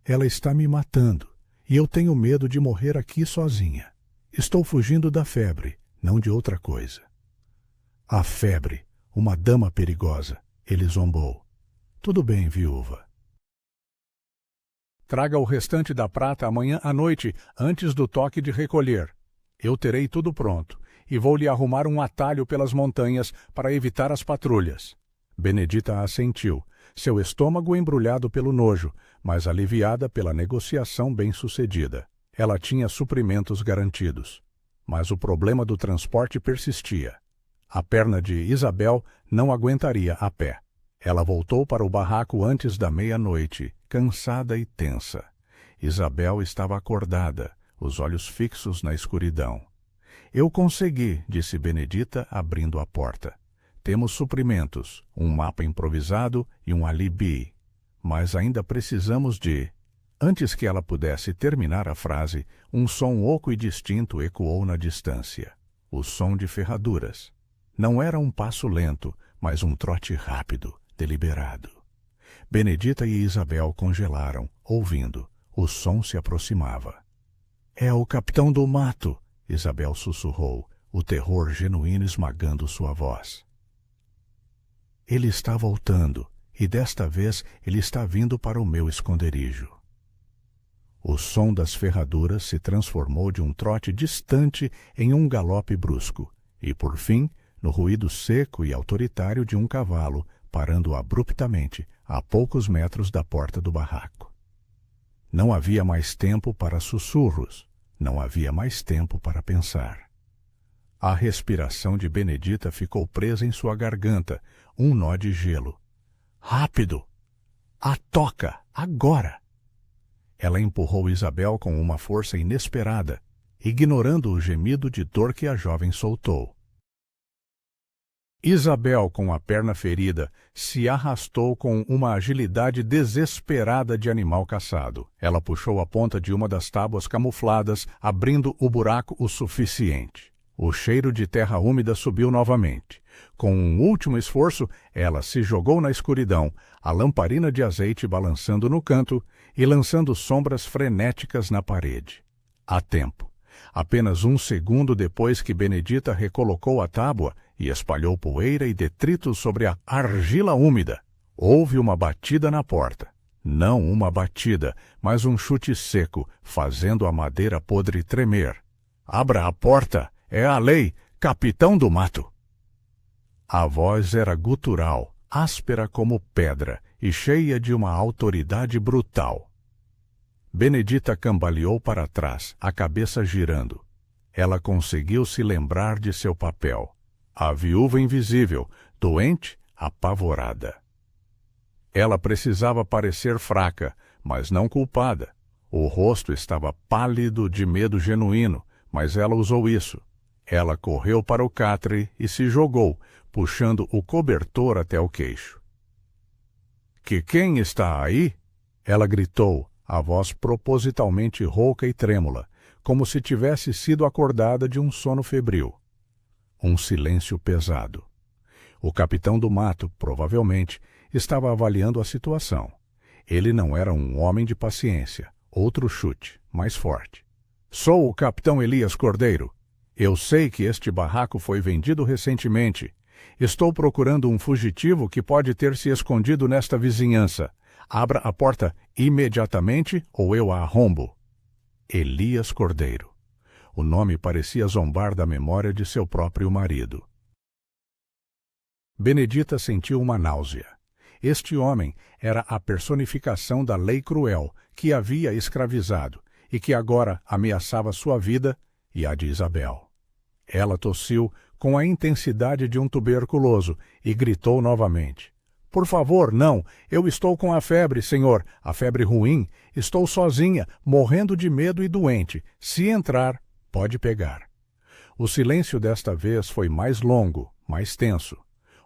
Ela está me matando, e eu tenho medo de morrer aqui sozinha. Estou fugindo da febre, não de outra coisa. A febre, uma dama perigosa, ele zombou. Tudo bem, viúva. Traga o restante da prata amanhã à noite, antes do toque de recolher. Eu terei tudo pronto, e vou lhe arrumar um atalho pelas montanhas para evitar as patrulhas. Benedita assentiu, seu estômago embrulhado pelo nojo, mas aliviada pela negociação bem-sucedida. Ela tinha suprimentos garantidos. Mas o problema do transporte persistia. A perna de Isabel não aguentaria a pé. Ela voltou para o barraco antes da meia-noite, cansada e tensa. Isabel estava acordada, os olhos fixos na escuridão. Eu consegui, disse Benedita, abrindo a porta. Temos suprimentos, um mapa improvisado e um alibi. Mas ainda precisamos de... Antes que ela pudesse terminar a frase, um som oco e distinto ecoou na distância. O som de ferraduras. Não era um passo lento, mas um trote rápido, deliberado. Benedita e Isabel congelaram, ouvindo. O som se aproximava. É o capitão do mato, Isabel sussurrou, o terror genuíno esmagando sua voz. Ele está voltando, e desta vez ele está vindo para o meu esconderijo. O som das ferraduras se transformou de um trote distante em um galope brusco, e por fim, no ruído seco e autoritário de um cavalo, parando abruptamente a poucos metros da porta do barraco. Não havia mais tempo para sussurros, não havia mais tempo para pensar. A respiração de Benedita ficou presa em sua garganta, um nó de gelo. Rápido! A toca! Agora! Ela empurrou Isabel com uma força inesperada, ignorando o gemido de dor que a jovem soltou. Isabel, com a perna ferida, se arrastou com uma agilidade desesperada de animal caçado. Ela puxou a ponta de uma das tábuas camufladas, abrindo o buraco o suficiente. O cheiro de terra úmida subiu novamente. Com um último esforço, ela se jogou na escuridão, a lamparina de azeite balançando no canto e lançando sombras frenéticas na parede. A tempo. Apenas um segundo depois que Benedita recolocou a tábua e espalhou poeira e detritos sobre a argila úmida, houve uma batida na porta. Não uma batida, mas um chute seco, fazendo a madeira podre tremer. Abra a porta! É a lei! Capitão do mato! A voz era gutural, áspera como pedra e cheia de uma autoridade brutal. Benedita cambaleou para trás, a cabeça girando. Ela conseguiu se lembrar de seu papel. A viúva invisível, doente, apavorada. Ela precisava parecer fraca, mas não culpada. O rosto estava pálido de medo genuíno, mas ela usou isso. Ela correu para o catre e se jogou, puxando o cobertor até o queixo. Que quem está aí? Ela gritou, a voz propositalmente rouca e trêmula, como se tivesse sido acordada de um sono febril. Um silêncio pesado. O capitão do mato, provavelmente, estava avaliando a situação. Ele não era um homem de paciência. Outro chute, mais forte. Sou o capitão Elias Cordeiro. Eu sei que este barraco foi vendido recentemente. Estou procurando um fugitivo que pode ter se escondido nesta vizinhança. Abra a porta imediatamente ou eu a arrombo. Elias Cordeiro. O nome parecia zombar da memória de seu próprio marido. Benedita sentiu uma náusea. Este homem era a personificação da lei cruel que havia escravizado e que agora ameaçava sua vida e a de Isabel. Ela tossiu com a intensidade de um tuberculoso e gritou novamente. Por favor, não! Eu estou com a febre, senhor. A febre ruim. Estou sozinha, morrendo de medo e doente. Se entrar, pode pegar. O silêncio desta vez foi mais longo, mais tenso.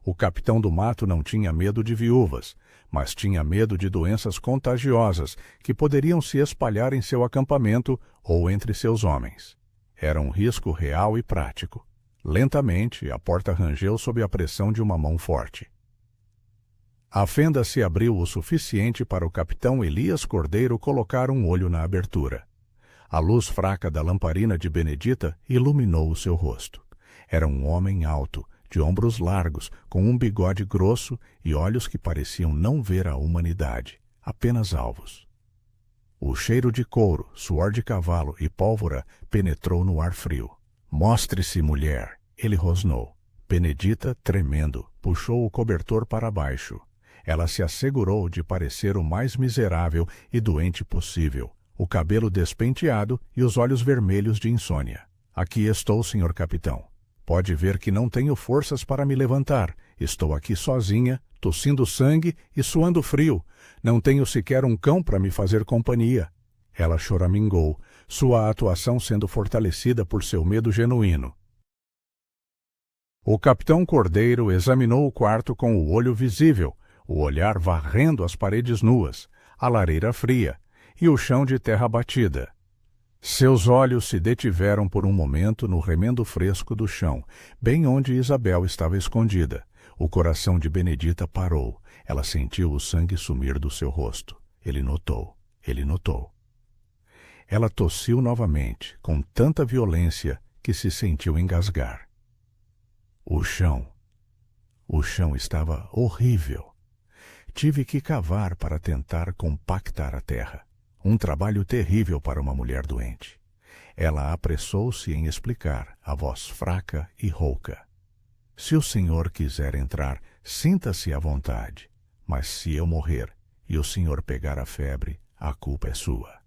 O capitão do mato não tinha medo de viúvas, mas tinha medo de doenças contagiosas que poderiam se espalhar em seu acampamento ou entre seus homens. Era um risco real e prático. Lentamente, a porta rangeu sob a pressão de uma mão forte. A fenda se abriu o suficiente para o capitão Elias Cordeiro colocar um olho na abertura. A luz fraca da lamparina de Benedita iluminou o seu rosto. Era um homem alto, de ombros largos, com um bigode grosso e olhos que pareciam não ver a humanidade, apenas alvos. O cheiro de couro, suor de cavalo e pólvora penetrou no ar frio. "Mostre-se, mulher!" ele rosnou. Benedita, tremendo, puxou o cobertor para baixo. Ela se assegurou de parecer o mais miserável e doente possível, o cabelo despenteado e os olhos vermelhos de insônia. "Aqui estou, senhor capitão. Pode ver que não tenho forças para me levantar. Estou aqui sozinha, tossindo sangue e suando frio. Não tenho sequer um cão para me fazer companhia." Ela choramingou, sua atuação sendo fortalecida por seu medo genuíno. O capitão Cordeiro examinou o quarto com o olho visível, o olhar varrendo as paredes nuas, a lareira fria e o chão de terra batida. Seus olhos se detiveram por um momento no remendo fresco do chão, bem onde Isabel estava escondida. O coração de Benedita parou. Ela sentiu o sangue sumir do seu rosto. Ele notou. Ela tossiu novamente, com tanta violência que se sentiu engasgar. O chão estava horrível. Tive que cavar para tentar compactar a terra. Um trabalho terrível para uma mulher doente. Ela apressou-se em explicar, a voz fraca e rouca. "Se o senhor quiser entrar, sinta-se à vontade. Mas se eu morrer e o senhor pegar a febre, a culpa é sua."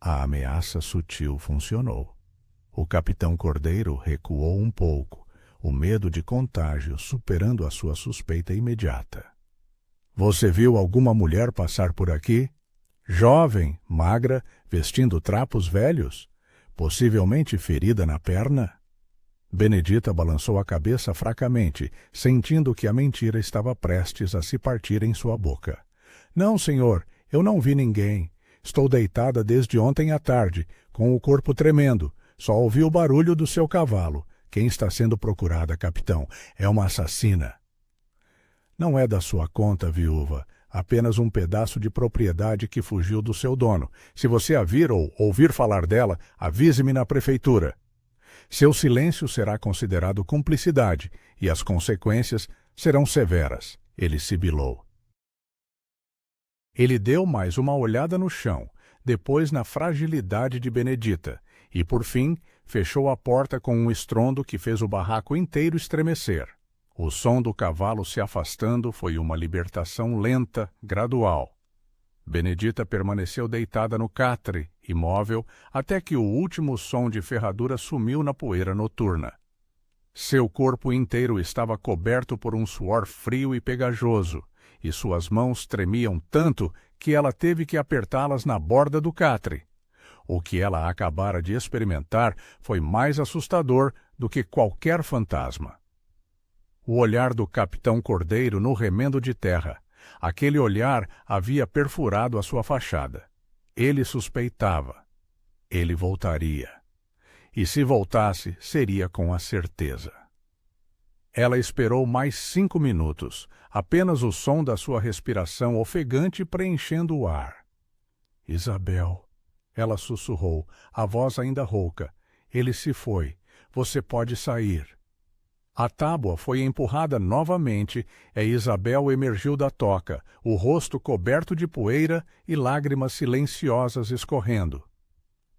A ameaça sutil funcionou. O capitão Cordeiro recuou um pouco, o medo de contágio superando a sua suspeita imediata. "Você viu alguma mulher passar por aqui? Jovem, magra, vestindo trapos velhos? Possivelmente ferida na perna?" Benedita balançou a cabeça fracamente, sentindo que a mentira estava prestes a se partir em sua boca. "Não, senhor, eu não vi ninguém. Estou deitada desde ontem à tarde, com o corpo tremendo. Só ouvi o barulho do seu cavalo. Quem está sendo procurada, capitão? É uma assassina." "Não é da sua conta, viúva. Apenas um pedaço de propriedade que fugiu do seu dono. Se você a vir ou ouvir falar dela, avise-me na prefeitura. Seu silêncio será considerado cumplicidade e as consequências serão severas." Ele sibilou. Ele deu mais uma olhada no chão, depois na fragilidade de Benedita, e, por fim, fechou a porta com um estrondo que fez o barraco inteiro estremecer. O som do cavalo se afastando foi uma libertação lenta, gradual. Benedita permaneceu deitada no catre, imóvel, até que o último som de ferradura sumiu na poeira noturna. Seu corpo inteiro estava coberto por um suor frio e pegajoso, e suas mãos tremiam tanto que ela teve que apertá-las na borda do catre. O que ela acabara de experimentar foi mais assustador do que qualquer fantasma. O olhar do capitão Cordeiro no remendo de terra. Aquele olhar havia perfurado a sua fachada. Ele suspeitava. Ele voltaria. E se voltasse, seria com a certeza. Ela esperou mais 5 minutos, apenas o som da sua respiração ofegante preenchendo o ar. "Isabel", ela sussurrou, a voz ainda rouca. "Ele se foi. Você pode sair." A tábua foi empurrada novamente e Isabel emergiu da toca, o rosto coberto de poeira e lágrimas silenciosas escorrendo.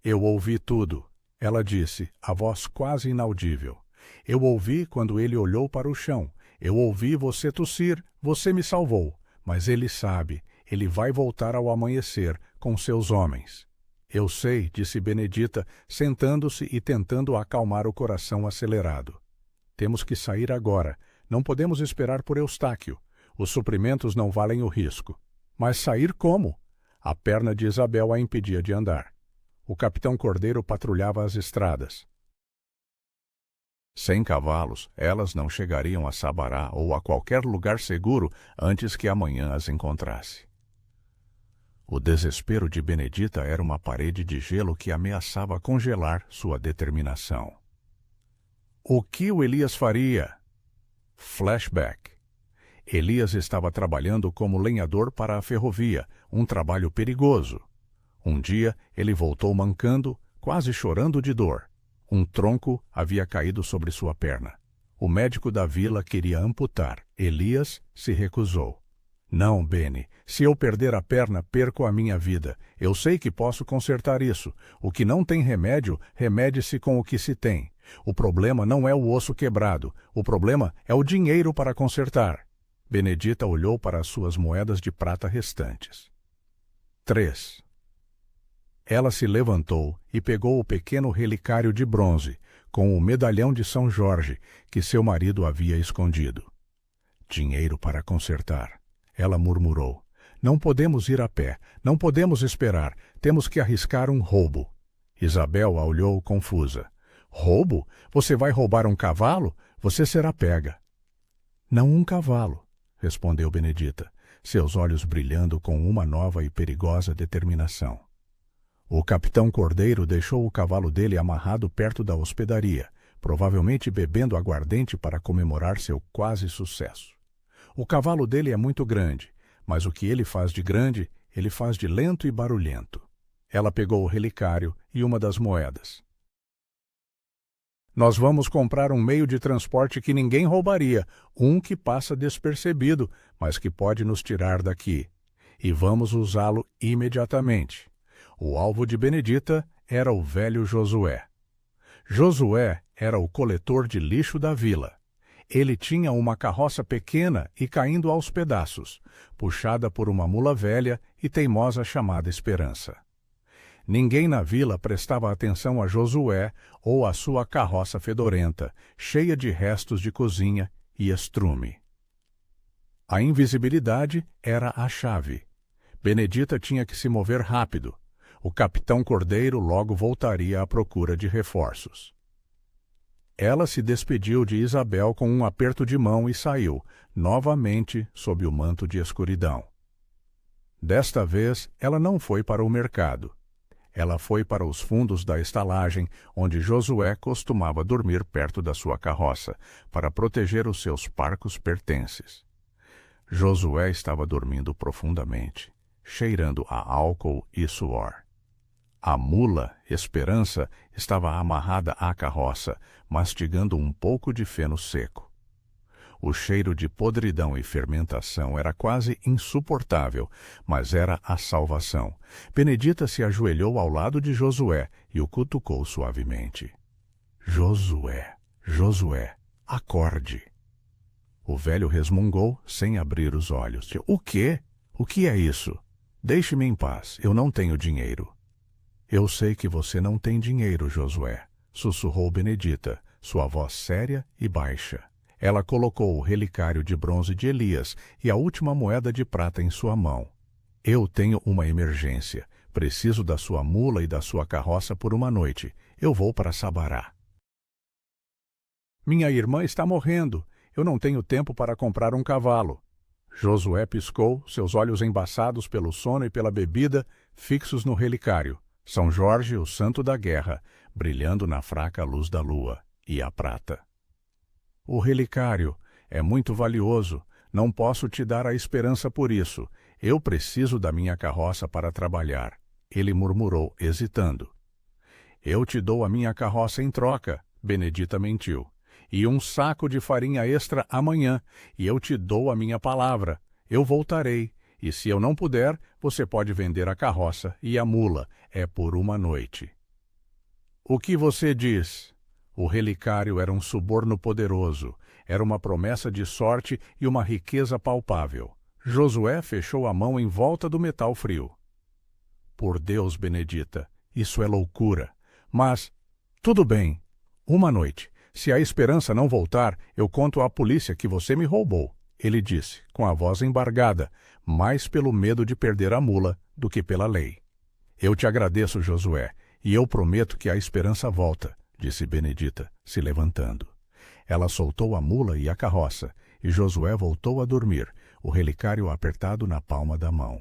"Eu ouvi tudo", ela disse, a voz quase inaudível. "Eu ouvi quando ele olhou para o chão. Eu ouvi você tossir, você me salvou. Mas ele sabe, ele vai voltar ao amanhecer com seus homens." "Eu sei", disse Benedita, sentando-se e tentando acalmar o coração acelerado. "Temos que sair agora. Não podemos esperar por Eustáquio. Os suprimentos não valem o risco." "Mas sair como?" A perna de Isabel a impedia de andar. O capitão Cordeiro patrulhava as estradas. Sem cavalos, elas não chegariam a Sabará ou a qualquer lugar seguro antes que amanhã as encontrasse. O desespero de Benedita era uma parede de gelo que ameaçava congelar sua determinação. O que o Elias faria? Flashback. Elias estava trabalhando como lenhador para a ferrovia, um trabalho perigoso. Um dia, ele voltou mancando, quase chorando de dor. Um tronco havia caído sobre sua perna. O médico da vila queria amputar. Elias se recusou. Não, Bene, se eu perder a perna, perco a minha vida. Eu sei que posso consertar isso. O que não tem remédio, remede-se com o que se tem. O problema não é o osso quebrado. O problema é o dinheiro para consertar. Benedita olhou para as suas moedas de prata restantes. 3. Ela se levantou e pegou o pequeno relicário de bronze, com o medalhão de São Jorge, que seu marido havia escondido. Dinheiro para consertar. Ela murmurou. Não podemos ir a pé, não podemos esperar, temos que arriscar um roubo. Isabel a olhou confusa. Roubo? Você vai roubar um cavalo? Você será pega. Não um cavalo, respondeu Benedita, seus olhos brilhando com uma nova e perigosa determinação. O capitão Cordeiro deixou o cavalo dele amarrado perto da hospedaria, provavelmente bebendo aguardente para comemorar seu quase sucesso. O cavalo dele é muito grande, mas o que ele faz de grande, ele faz de lento e barulhento. Ela pegou o relicário e uma das moedas. Nós vamos comprar um meio de transporte que ninguém roubaria, um que passa despercebido, mas que pode nos tirar daqui. E vamos usá-lo imediatamente. O alvo de Benedita era o velho Josué. Josué era o coletor de lixo da vila. Ele tinha uma carroça pequena e caindo aos pedaços, puxada por uma mula velha e teimosa chamada Esperança. Ninguém na vila prestava atenção a Josué ou à sua carroça fedorenta, cheia de restos de cozinha e estrume. A invisibilidade era a chave. Benedita tinha que se mover rápido. O capitão Cordeiro logo voltaria à procura de reforços. Ela se despediu de Isabel com um aperto de mão e saiu, novamente sob o manto de escuridão. Desta vez, ela não foi para o mercado. Ela foi para os fundos da estalagem, onde Josué costumava dormir perto da sua carroça, para proteger os seus parcos pertences. Josué estava dormindo profundamente, cheirando a álcool e suor. A mula, Esperança, estava amarrada à carroça, mastigando um pouco de feno seco. O cheiro de podridão e fermentação era quase insuportável, mas era a salvação. Benedita se ajoelhou ao lado de Josué e o cutucou suavemente. Josué, Josué, acorde. O velho resmungou sem abrir os olhos. O quê? O que é isso? Deixe-me em paz, eu não tenho dinheiro. Eu sei que você não tem dinheiro, Josué, sussurrou Benedita, sua voz séria e baixa. Ela colocou o relicário de bronze de Elias e a última moeda de prata em sua mão. Eu tenho uma emergência. Preciso da sua mula e da sua carroça por uma noite. Eu vou para Sabará. Minha irmã está morrendo. Eu não tenho tempo para comprar um cavalo. Josué piscou, seus olhos embaçados pelo sono e pela bebida, fixos no relicário. São Jorge, o santo da guerra, brilhando na fraca luz da lua, e a prata. O relicário é muito valioso. Não posso te dar a esperança por isso. Eu preciso da minha carroça para trabalhar. Ele murmurou, hesitando. Eu te dou a minha carroça em troca, Benedita mentiu. E um saco de farinha extra amanhã, e eu te dou a minha palavra. Eu voltarei, e se eu não puder, você pode vender a carroça e a mula. É por uma noite. O que você diz? O relicário era um suborno poderoso. Era uma promessa de sorte e uma riqueza palpável. Josué fechou a mão em volta do metal frio. Por Deus, Benedita, isso é loucura. Mas, tudo bem. Uma noite. Se a esperança não voltar, eu conto à polícia que você me roubou, ele disse, com a voz embargada, mais pelo medo de perder a mula do que pela lei. Eu te agradeço, Josué, e eu prometo que a esperança volta, disse Benedita, se levantando. Ela soltou a mula e a carroça, e Josué voltou a dormir, o relicário apertado na palma da mão.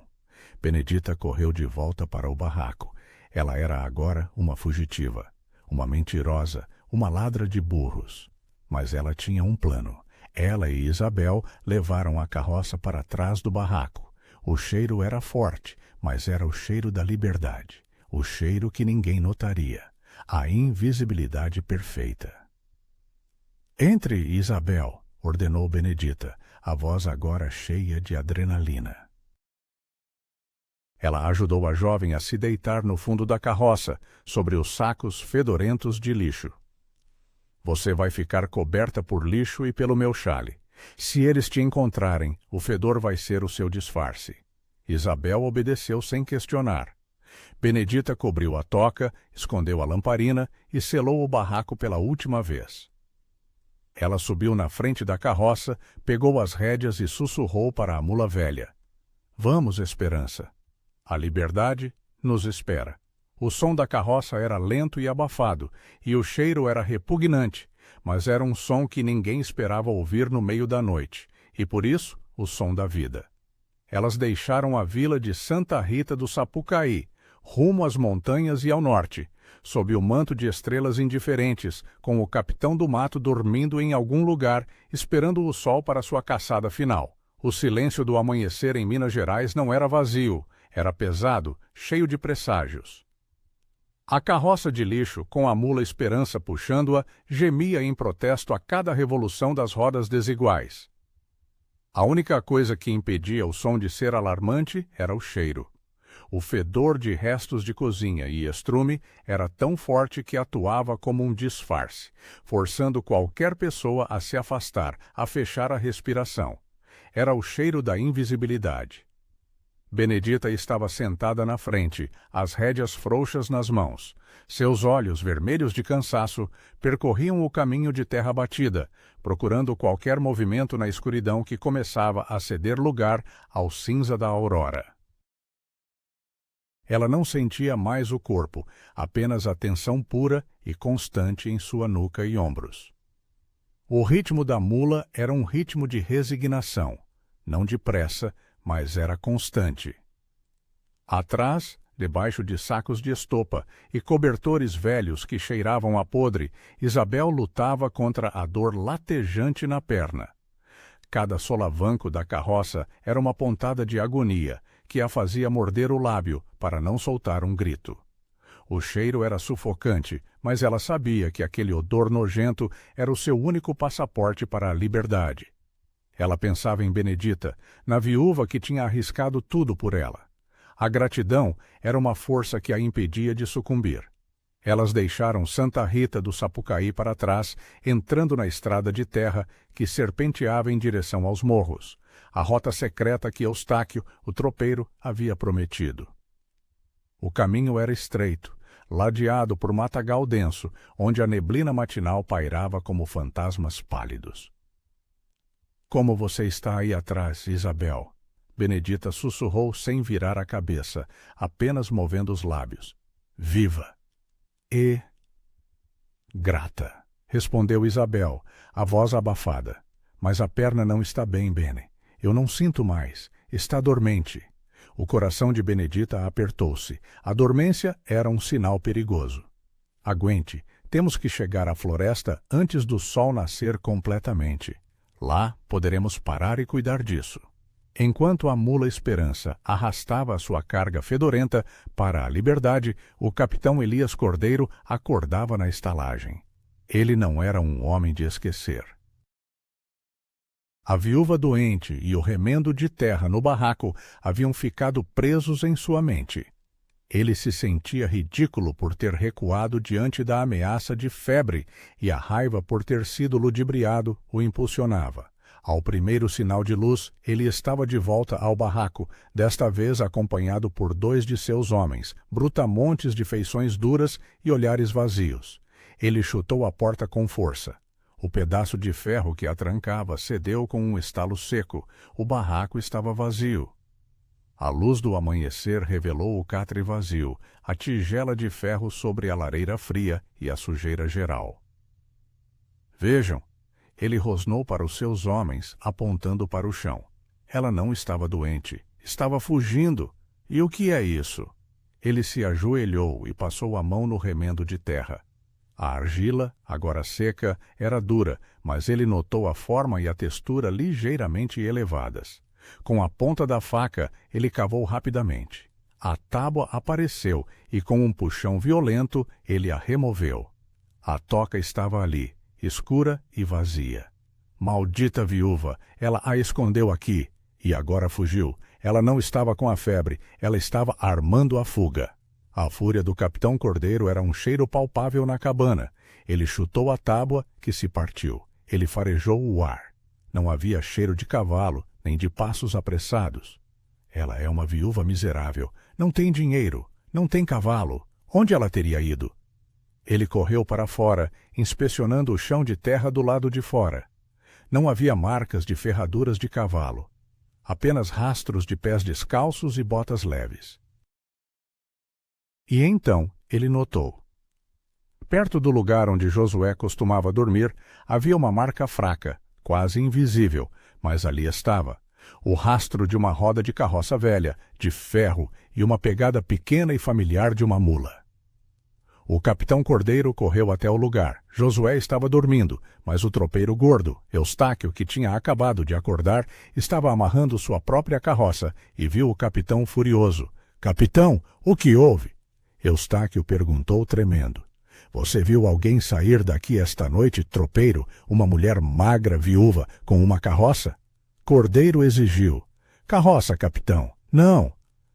Benedita correu de volta para o barraco. Ela era agora uma fugitiva, uma mentirosa, uma ladra de burros. Mas ela tinha um plano. Ela e Isabel levaram a carroça para trás do barraco. O cheiro era forte, mas era o cheiro da liberdade. O cheiro que ninguém notaria. A invisibilidade perfeita. Entre, Isabel, ordenou Benedita, a voz agora cheia de adrenalina. Ela ajudou a jovem a se deitar no fundo da carroça, sobre os sacos fedorentos de lixo. Você vai ficar coberta por lixo e pelo meu chale. Se eles te encontrarem, o fedor vai ser o seu disfarce. Isabel obedeceu sem questionar. Benedita cobriu a toca, escondeu a lamparina e selou o barraco pela última vez. Ela subiu na frente da carroça, pegou as rédeas e sussurrou para a mula velha. Vamos, Esperança. A liberdade nos espera. O som da carroça era lento e abafado, e o cheiro era repugnante, mas era um som que ninguém esperava ouvir no meio da noite, e por isso, o som da vida. Elas deixaram a vila de Santa Rita do Sapucaí, rumo às montanhas e ao norte, sob o manto de estrelas indiferentes, com o capitão do mato dormindo em algum lugar, esperando o sol para sua caçada final. O silêncio do amanhecer em Minas Gerais não era vazio, era pesado, cheio de presságios. A carroça de lixo, com a mula Esperança puxando-a, gemia em protesto a cada revolução das rodas desiguais. A única coisa que impedia o som de ser alarmante era o cheiro. O fedor de restos de cozinha e estrume era tão forte que atuava como um disfarce, forçando qualquer pessoa a se afastar, a fechar a respiração. Era o cheiro da invisibilidade. Benedita estava sentada na frente, as rédeas frouxas nas mãos. Seus olhos, vermelhos de cansaço, percorriam o caminho de terra batida, procurando qualquer movimento na escuridão que começava a ceder lugar ao cinza da aurora. Ela não sentia mais o corpo, apenas a tensão pura e constante em sua nuca e ombros. O ritmo da mula era um ritmo de resignação, não de pressa, mas era constante. Atrás, debaixo de sacos de estopa e cobertores velhos que cheiravam a podre, Isabel lutava contra a dor latejante na perna. Cada solavanco da carroça era uma pontada de agonia, que a fazia morder o lábio para não soltar um grito. O cheiro era sufocante, mas ela sabia que aquele odor nojento era o seu único passaporte para a liberdade. Ela pensava em Benedita, na viúva que tinha arriscado tudo por ela. A gratidão era uma força que a impedia de sucumbir. Elas deixaram Santa Rita do Sapucaí para trás, entrando na estrada de terra que serpenteava em direção aos morros, a rota secreta que Eustáquio, o tropeiro, havia prometido. O caminho era estreito, ladeado por matagal denso, onde a neblina matinal pairava como fantasmas pálidos. Como você está aí atrás, Isabel? Benedita sussurrou sem virar a cabeça, apenas movendo os lábios. Viva! E... grata, respondeu Isabel, a voz abafada. Mas a perna não está bem, Bene. Eu não sinto mais. Está dormente. O coração de Benedita apertou-se. A dormência era um sinal perigoso. Aguente. Temos que chegar à floresta antes do sol nascer completamente. Lá poderemos parar e cuidar disso. Enquanto a mula Esperança arrastava a sua carga fedorenta para a liberdade, o capitão Elias Cordeiro acordava na estalagem. Ele não era um homem de esquecer. A viúva doente e o remendo de terra no barraco haviam ficado presos em sua mente. Ele se sentia ridículo por ter recuado diante da ameaça de febre e a raiva por ter sido ludibriado o impulsionava. Ao primeiro sinal de luz, ele estava de volta ao barraco, desta vez acompanhado por 2 de seus homens, brutamontes de feições duras e olhares vazios. Ele chutou a porta com força. O pedaço de ferro que a trancava cedeu com um estalo seco. O barraco estava vazio. A luz do amanhecer revelou o catre vazio, a tigela de ferro sobre a lareira fria e a sujeira geral. Vejam, ele rosnou para os seus homens, apontando para o chão. Ela não estava doente, estava fugindo. E o que é isso? Ele se ajoelhou e passou a mão no remendo de terra. A argila, agora seca, era dura, mas ele notou a forma e a textura ligeiramente elevadas. Com a ponta da faca, ele cavou rapidamente. A tábua apareceu e, com um puxão violento, ele a removeu. A toca estava ali, escura e vazia. Maldita viúva! Ela a escondeu aqui. E agora fugiu. Ela não estava com a febre, ela estava armando a fuga. A fúria do capitão Cordeiro era um cheiro palpável na cabana. Ele chutou a tábua, que se partiu. Ele farejou o ar. Não havia cheiro de cavalo, nem de passos apressados. Ela é uma viúva miserável. Não tem dinheiro, não tem cavalo. Onde ela teria ido? Ele correu para fora, inspecionando o chão de terra do lado de fora. Não havia marcas de ferraduras de cavalo. Apenas rastros de pés descalços e botas leves. E então ele notou. Perto do lugar onde Josué costumava dormir, havia uma marca fraca, quase invisível, mas ali estava. O rastro de uma roda de carroça velha, de ferro, e uma pegada pequena e familiar de uma mula. O capitão Cordeiro correu até o lugar. Josué estava dormindo, mas o tropeiro gordo, Eustáquio, que tinha acabado de acordar, estava amarrando sua própria carroça e viu o capitão furioso. — Capitão, o que houve? Eustáquio perguntou tremendo. — Você viu alguém sair daqui esta noite, tropeiro, uma mulher magra, viúva, com uma carroça? Cordeiro exigiu. — Carroça, capitão. Não.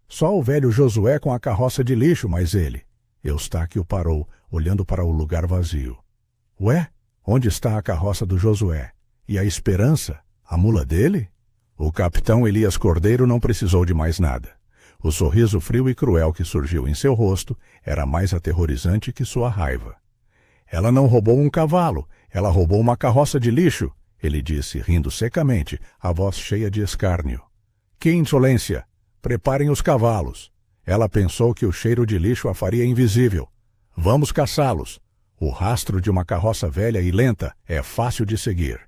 Só o velho Josué com a carroça de lixo, mas ele. Eustáquio parou, olhando para o lugar vazio. — Ué, onde está a carroça do Josué? E a Esperança? A mula dele? O capitão Elias Cordeiro não precisou de mais nada. O sorriso frio e cruel que surgiu em seu rosto era mais aterrorizante que sua raiva. — Ela não roubou um cavalo, ela roubou uma carroça de lixo, ele disse, rindo secamente, a voz cheia de escárnio. — Que insolência! Preparem os cavalos! Ela pensou que o cheiro de lixo a faria invisível. Vamos caçá-los. O rastro de uma carroça velha e lenta é fácil de seguir.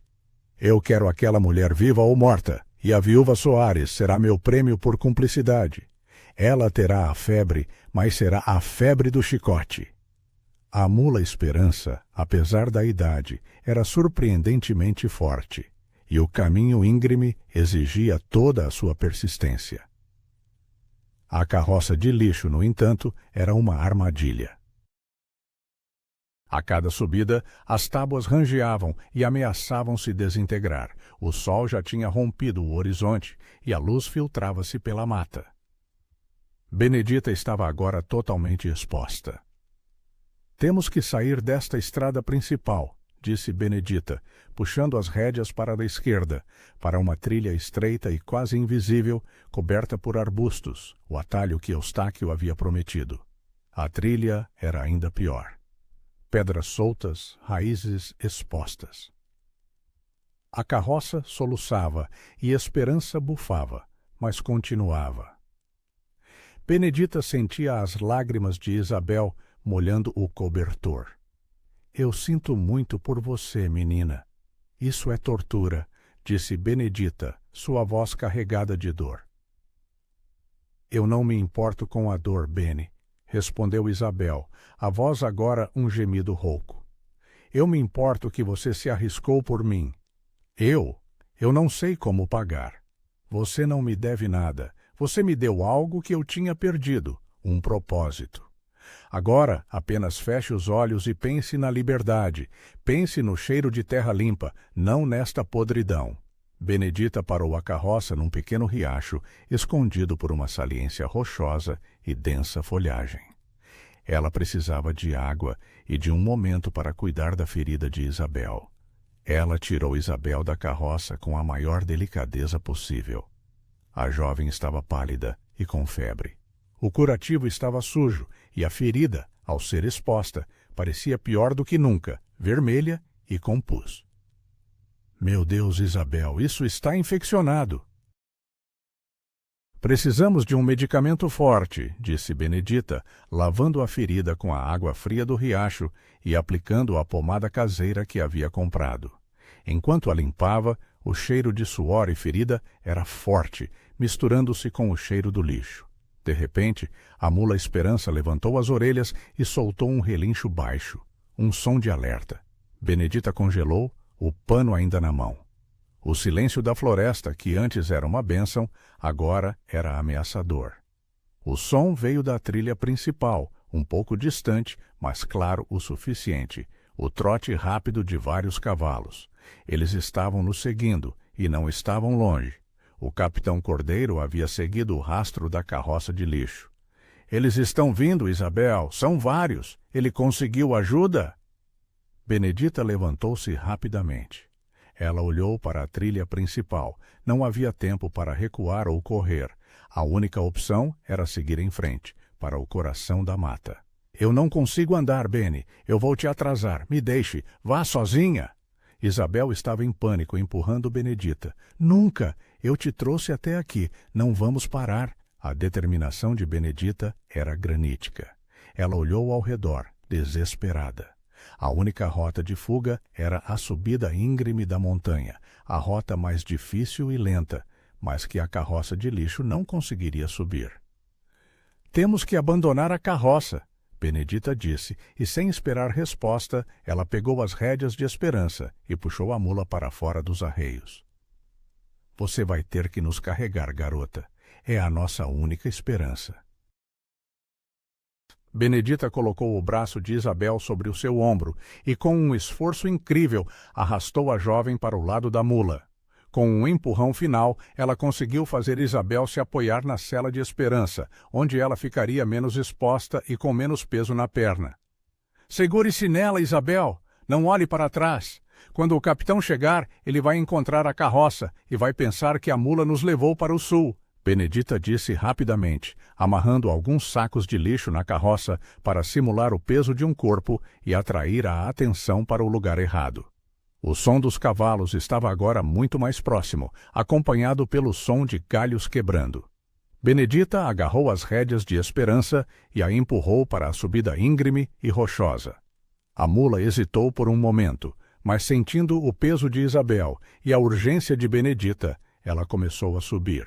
Eu quero aquela mulher viva ou morta, e a viúva Soares será meu prêmio por cumplicidade. Ela terá a febre, mas será a febre do chicote. A mula Esperança, apesar da idade, era surpreendentemente forte, e o caminho íngreme exigia toda a sua persistência. A carroça de lixo, no entanto, era uma armadilha. A cada subida, as tábuas rangeavam e ameaçavam se desintegrar. O sol já tinha rompido o horizonte e a luz filtrava-se pela mata. Benedita estava agora totalmente exposta. — Temos que sair desta estrada principal, disse Benedita, puxando as rédeas para a esquerda, para uma trilha estreita e quase invisível, coberta por arbustos, o atalho que Eustáquio havia prometido. A trilha era ainda pior. Pedras soltas, raízes expostas. A carroça soluçava e Esperança bufava, mas continuava. Benedita sentia as lágrimas de Isabel molhando o cobertor. — Eu sinto muito por você, menina. Isso é tortura, disse Benedita, sua voz carregada de dor. — Eu não me importo com a dor, Bene, respondeu Isabel, a voz agora um gemido rouco. Eu me importo que você se arriscou por mim. Eu não sei como pagar. Você não me deve nada. Você me deu algo que eu tinha perdido, um propósito. Agora, apenas feche os olhos e pense na liberdade. Pense no cheiro de terra limpa, não nesta podridão. Benedita parou a carroça num pequeno riacho, escondido por uma saliência rochosa e densa folhagem. Ela precisava de água e de um momento para cuidar da ferida de Isabel. Ela tirou Isabel da carroça com a maior delicadeza possível. A jovem estava pálida e com febre. O curativo estava sujo e a ferida, ao ser exposta, parecia pior do que nunca, vermelha e com pus. — Meu Deus, Isabel, isso está infeccionado. — Precisamos de um medicamento forte, disse Benedita, lavando a ferida com a água fria do riacho e aplicando a pomada caseira que havia comprado. Enquanto a limpava, o cheiro de suor e ferida era forte, misturando-se com o cheiro do lixo. De repente, a mula Esperança levantou as orelhas e soltou um relincho baixo. Um som de alerta. Benedita congelou, o pano ainda na mão. O silêncio da floresta, que antes era uma bênção, agora era ameaçador. O som veio da trilha principal, um pouco distante, mas claro o suficiente. O trote rápido de vários cavalos. Eles estavam nos seguindo, e não estavam longe. O capitão Cordeiro havia seguido o rastro da carroça de lixo. Eles estão vindo, Isabel, são vários. Ele conseguiu ajuda? Benedita levantou-se rapidamente. Ela olhou para a trilha principal. Não havia tempo para recuar ou correr. A única opção era seguir em frente, para o coração da mata. Eu não consigo andar, Bene. Eu vou te atrasar. Me deixe. Vá sozinha. Isabel estava em pânico, empurrando Benedita. Nunca! Eu te trouxe até aqui. Não vamos parar. A determinação de Benedita era granítica. Ela olhou ao redor, desesperada. A única rota de fuga era a subida íngreme da montanha, a rota mais difícil e lenta, mas que a carroça de lixo não conseguiria subir. Temos que abandonar a carroça, Benedita disse, e sem esperar resposta, ela pegou as rédeas de Esperança e puxou a mula para fora dos arreios. Você vai ter que nos carregar, garota. É a nossa única esperança. Benedita colocou o braço de Isabel sobre o seu ombro e, com um esforço incrível, arrastou a jovem para o lado da mula. Com um empurrão final, ela conseguiu fazer Isabel se apoiar na sela de Esperança, onde ela ficaria menos exposta e com menos peso na perna. Segure-se nela, Isabel! Não olhe para trás! Quando o capitão chegar, ele vai encontrar a carroça e vai pensar que a mula nos levou para o sul. Benedita disse rapidamente, amarrando alguns sacos de lixo na carroça para simular o peso de um corpo e atrair a atenção para o lugar errado. O som dos cavalos estava agora muito mais próximo, acompanhado pelo som de galhos quebrando. Benedita agarrou as rédeas de Esperança e a empurrou para a subida íngreme e rochosa. A mula hesitou por um momento, mas sentindo o peso de Isabel e a urgência de Benedita, ela começou a subir.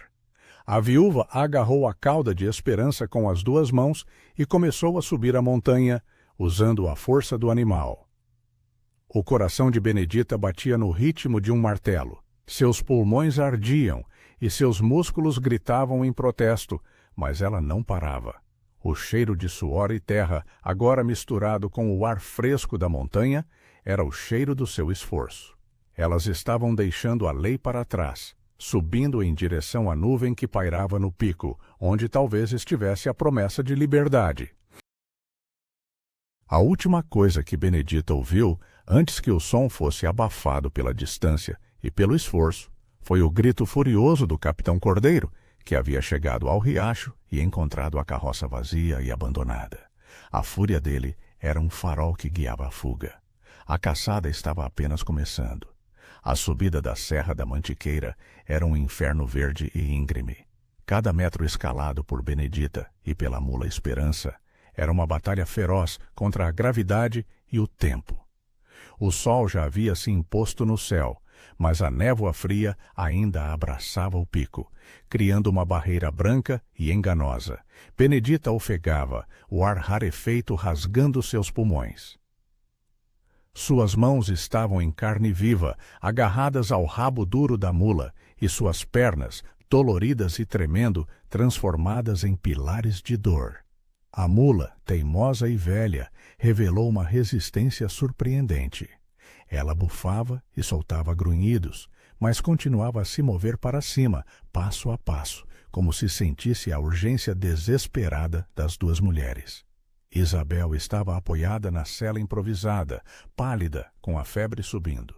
A viúva agarrou a cauda de Esperança com as duas mãos e começou a subir a montanha, usando a força do animal. O coração de Benedita batia no ritmo de um martelo. Seus pulmões ardiam e seus músculos gritavam em protesto, mas ela não parava. O cheiro de suor e terra, agora misturado com o ar fresco da montanha, era o cheiro do seu esforço. Elas estavam deixando a lei para trás, subindo em direção à nuvem que pairava no pico, onde talvez estivesse a promessa de liberdade. A última coisa que Benedita ouviu, antes que o som fosse abafado pela distância e pelo esforço, foi o grito furioso do capitão Cordeiro, que havia chegado ao riacho e encontrado a carroça vazia e abandonada. A fúria dele era um farol que guiava a fuga. A caçada estava apenas começando. A subida da Serra da Mantiqueira era um inferno verde e íngreme. Cada metro escalado por Benedita e pela mula Esperança era uma batalha feroz contra a gravidade e o tempo. O sol já havia se imposto no céu, mas a névoa fria ainda abraçava o pico, criando uma barreira branca e enganosa. Benedita ofegava, o ar rarefeito rasgando seus pulmões. Suas mãos estavam em carne viva, agarradas ao rabo duro da mula, e suas pernas, doloridas e tremendo, transformadas em pilares de dor. A mula, teimosa e velha, revelou uma resistência surpreendente. Ela bufava e soltava grunhidos, mas continuava a se mover para cima, passo a passo, como se sentisse a urgência desesperada das duas mulheres. Isabel estava apoiada na sela improvisada, pálida, com a febre subindo.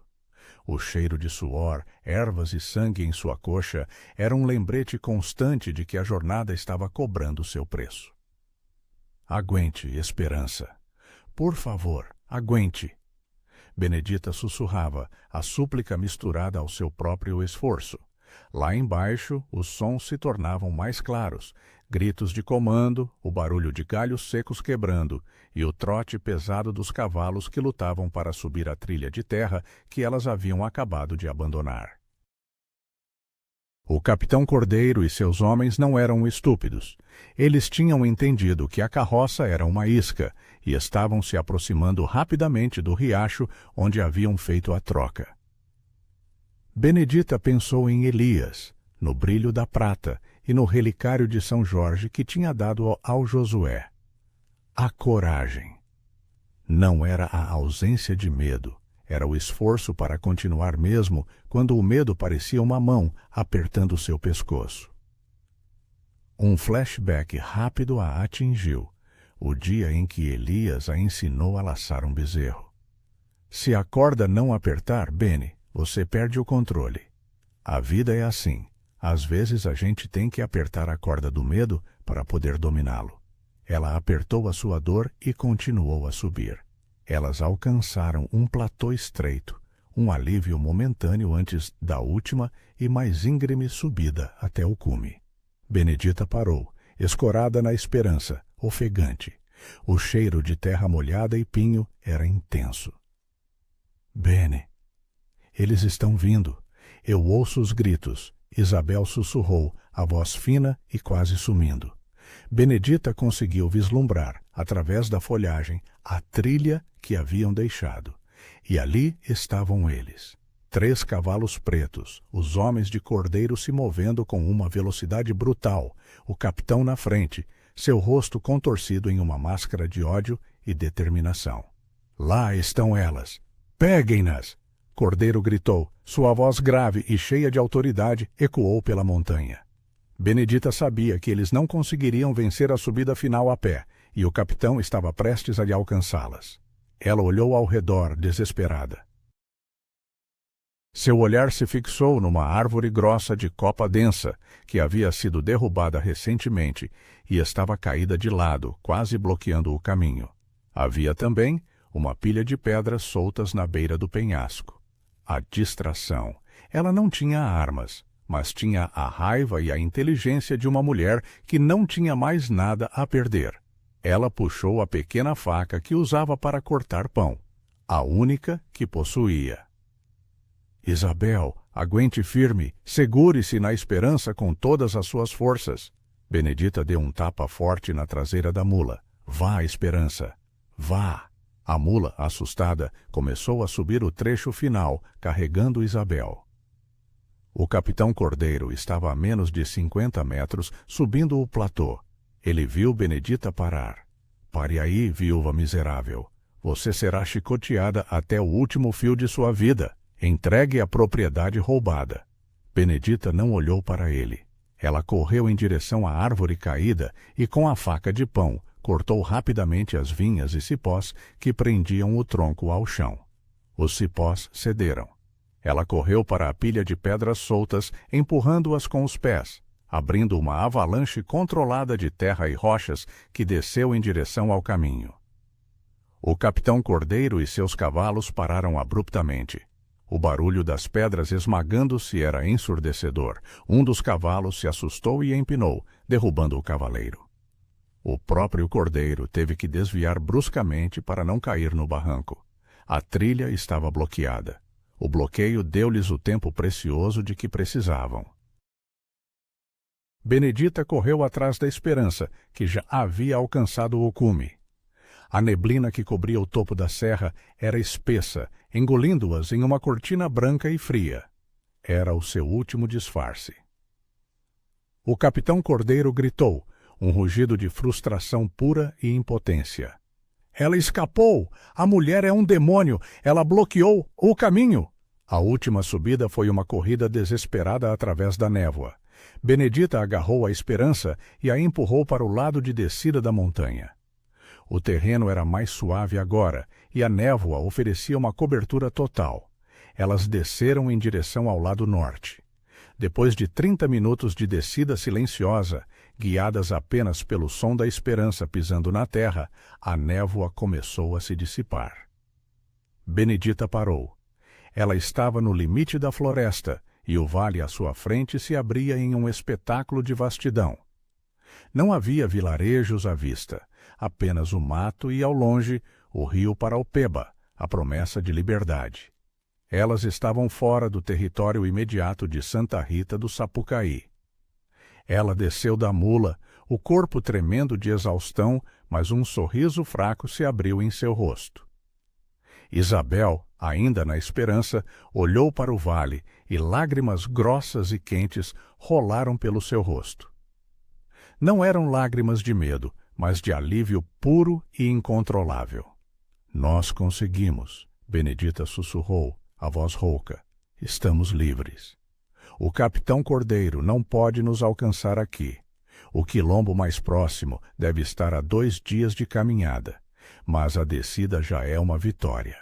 O cheiro de suor, ervas e sangue em sua coxa era um lembrete constante de que a jornada estava cobrando seu preço. Aguente, Esperança. Por favor, aguente. Benedita sussurrava, a súplica misturada ao seu próprio esforço. Lá embaixo, os sons se tornavam mais claros, gritos de comando, o barulho de galhos secos quebrando e o trote pesado dos cavalos que lutavam para subir a trilha de terra que elas haviam acabado de abandonar. O capitão Cordeiro e seus homens não eram estúpidos. Eles tinham entendido que a carroça era uma isca e estavam se aproximando rapidamente do riacho onde haviam feito a troca. Benedita pensou em Elias, no brilho da prata e no relicário de São Jorge que tinha dado ao Josué. A coragem. Não era a ausência de medo, era o esforço para continuar mesmo quando o medo parecia uma mão apertando seu pescoço. Um flashback rápido a atingiu, o dia em que Elias a ensinou a laçar um bezerro. Se a corda não apertar, Bene, você perde o controle. A vida é assim. Às vezes a gente tem que apertar a corda do medo para poder dominá-lo. Ela apertou a sua dor e continuou a subir. Elas alcançaram um platô estreito, um alívio momentâneo antes da última e mais íngreme subida até o cume. Benedita parou, escorada na esperança, ofegante. O cheiro de terra molhada e pinho era intenso. Bene, eles estão vindo. Eu ouço os gritos. Isabel sussurrou, a voz fina e quase sumindo. Benedita conseguiu vislumbrar, através da folhagem, a trilha que haviam deixado. E ali estavam eles. 3 cavalos pretos, os homens de Cordeiro se movendo com uma velocidade brutal, o capitão na frente, seu rosto contorcido em uma máscara de ódio e determinação. Lá estão elas. Peguem-nas! Cordeiro gritou. Sua voz grave e cheia de autoridade ecoou pela montanha. Benedita sabia que eles não conseguiriam vencer a subida final a pé, e o capitão estava prestes a alcançá-las. Ela olhou ao redor, desesperada. Seu olhar se fixou numa árvore grossa de copa densa, que havia sido derrubada recentemente e estava caída de lado, quase bloqueando o caminho. Havia também uma pilha de pedras soltas na beira do penhasco. A distração. Ela não tinha armas, mas tinha a raiva e a inteligência de uma mulher que não tinha mais nada a perder. Ela puxou a pequena faca que usava para cortar pão, a única que possuía. Isabel, aguente firme, segure-se na esperança com todas as suas forças. Benedita deu um tapa forte na traseira da mula. Vá, Esperança, vá! A mula, assustada, começou a subir o trecho final, carregando Isabel. O capitão Cordeiro estava a menos de 50 metros, subindo o platô. Ele viu Benedita parar. Pare aí, viúva miserável. Você será chicoteada até o último fio de sua vida. Entregue a propriedade roubada. Benedita não olhou para ele. Ela correu em direção à árvore caída e, com a faca de pão, cortou rapidamente as vinhas e cipós que prendiam o tronco ao chão. Os cipós cederam. Ela correu para a pilha de pedras soltas, empurrando-as com os pés, abrindo uma avalanche controlada de terra e rochas que desceu em direção ao caminho. O capitão Cordeiro e seus cavalos pararam abruptamente. O barulho das pedras esmagando-se era ensurdecedor. Um dos cavalos se assustou e empinou, derrubando o cavaleiro. O próprio Cordeiro teve que desviar bruscamente para não cair no barranco. A trilha estava bloqueada. O bloqueio deu-lhes o tempo precioso de que precisavam. Benedita correu atrás da Esperança, que já havia alcançado o cume. A neblina que cobria o topo da serra era espessa, engolindo-as em uma cortina branca e fria. Era o seu último disfarce. O capitão Cordeiro gritou, um rugido de frustração pura e impotência. Ela escapou! A mulher é um demônio! Ela bloqueou o caminho! A última subida foi uma corrida desesperada através da névoa. Benedita agarrou a Esperança e a empurrou para o lado de descida da montanha. O terreno era mais suave agora, e a névoa oferecia uma cobertura total. Elas desceram em direção ao lado norte. Depois de 30 minutos de descida silenciosa, guiadas apenas pelo som da Esperança pisando na terra, a névoa começou a se dissipar. Benedita parou. Ela estava no limite da floresta, e o vale à sua frente se abria em um espetáculo de vastidão. Não havia vilarejos à vista, apenas o mato e, ao longe, o rio Paraupeba, a promessa de liberdade. Elas estavam fora do território imediato de Santa Rita do Sapucaí. Ela desceu da mula, o corpo tremendo de exaustão, mas um sorriso fraco se abriu em seu rosto. Isabel, ainda na esperança, olhou para o vale e lágrimas grossas e quentes rolaram pelo seu rosto. Não eram lágrimas de medo, mas de alívio puro e incontrolável. Nós conseguimos, Benedita sussurrou, a voz rouca. Estamos livres. O capitão Cordeiro não pode nos alcançar aqui. O quilombo mais próximo deve estar a 2 dias de caminhada, mas a descida já é uma vitória.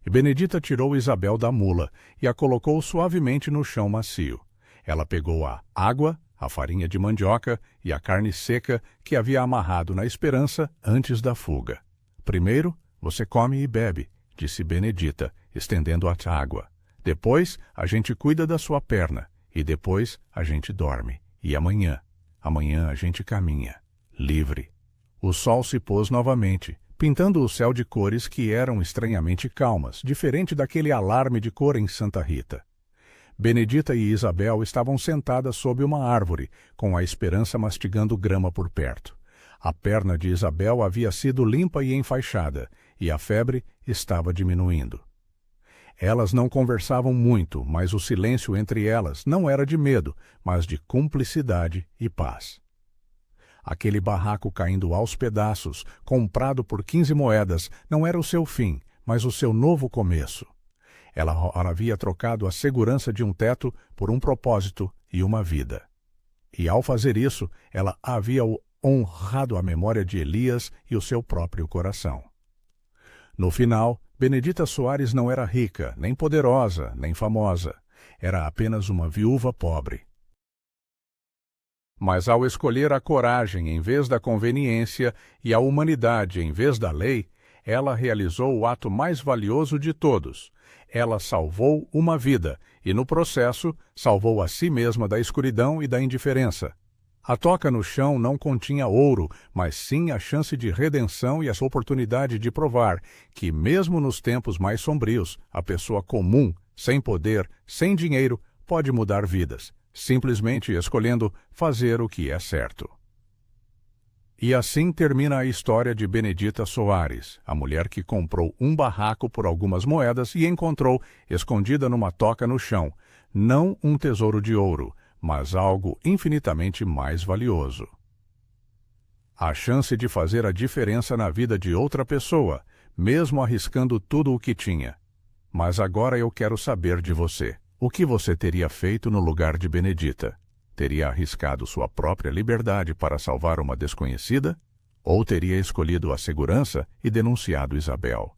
Benedita tirou Isabel da mula e a colocou suavemente no chão macio. Ela pegou a água, a farinha de mandioca e a carne seca que havia amarrado na esperança antes da fuga. Primeiro, você come e bebe, disse Benedita, estendendo a água. Depois, a gente cuida da sua perna, e depois a gente dorme. E amanhã a gente caminha, livre. O sol se pôs novamente, pintando o céu de cores que eram estranhamente calmas, diferente daquele alarme de cor em Santa Rita. Benedita e Isabel estavam sentadas sob uma árvore, com a esperança mastigando grama por perto. A perna de Isabel havia sido limpa e enfaixada, e a febre estava diminuindo. Elas não conversavam muito, mas o silêncio entre elas não era de medo, mas de cumplicidade e paz. Aquele barraco caindo aos pedaços, comprado por 15 moedas, não era o seu fim, mas o seu novo começo. Ela havia trocado a segurança de um teto por um propósito e uma vida. E ao fazer isso, ela havia honrado a memória de Elias e o seu próprio coração. No final, Benedita Soares não era rica, nem poderosa, nem famosa. Era apenas uma viúva pobre. Mas ao escolher a coragem em vez da conveniência e a humanidade em vez da lei, ela realizou o ato mais valioso de todos. Ela salvou uma vida e, no processo, salvou a si mesma da escuridão e da indiferença. A toca no chão não continha ouro, mas sim a chance de redenção e a oportunidade de provar que, mesmo nos tempos mais sombrios, a pessoa comum, sem poder, sem dinheiro, pode mudar vidas, simplesmente escolhendo fazer o que é certo. E assim termina a história de Benedita Soares, a mulher que comprou um barraco por algumas moedas e encontrou, escondida numa toca no chão, não um tesouro de ouro, mas algo infinitamente mais valioso. A chance de fazer a diferença na vida de outra pessoa, mesmo arriscando tudo o que tinha. Mas agora eu quero saber de você. O que você teria feito no lugar de Benedita? Teria arriscado sua própria liberdade para salvar uma desconhecida? Ou teria escolhido a segurança e denunciado Isabel?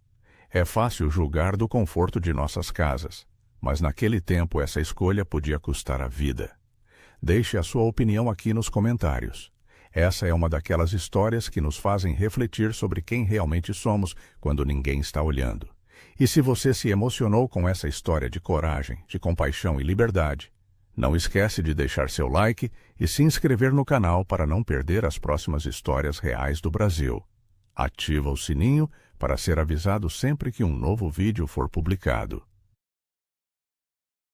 É fácil julgar do conforto de nossas casas, mas naquele tempo essa escolha podia custar a vida. Deixe a sua opinião aqui nos comentários. Essa é uma daquelas histórias que nos fazem refletir sobre quem realmente somos quando ninguém está olhando. E se você se emocionou com essa história de coragem, de compaixão e liberdade, não esquece de deixar seu like e se inscrever no canal para não perder as próximas histórias reais do Brasil. Ativa o sininho para ser avisado sempre que um novo vídeo for publicado.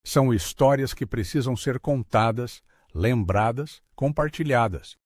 São histórias que precisam ser contadas, lembradas, compartilhadas.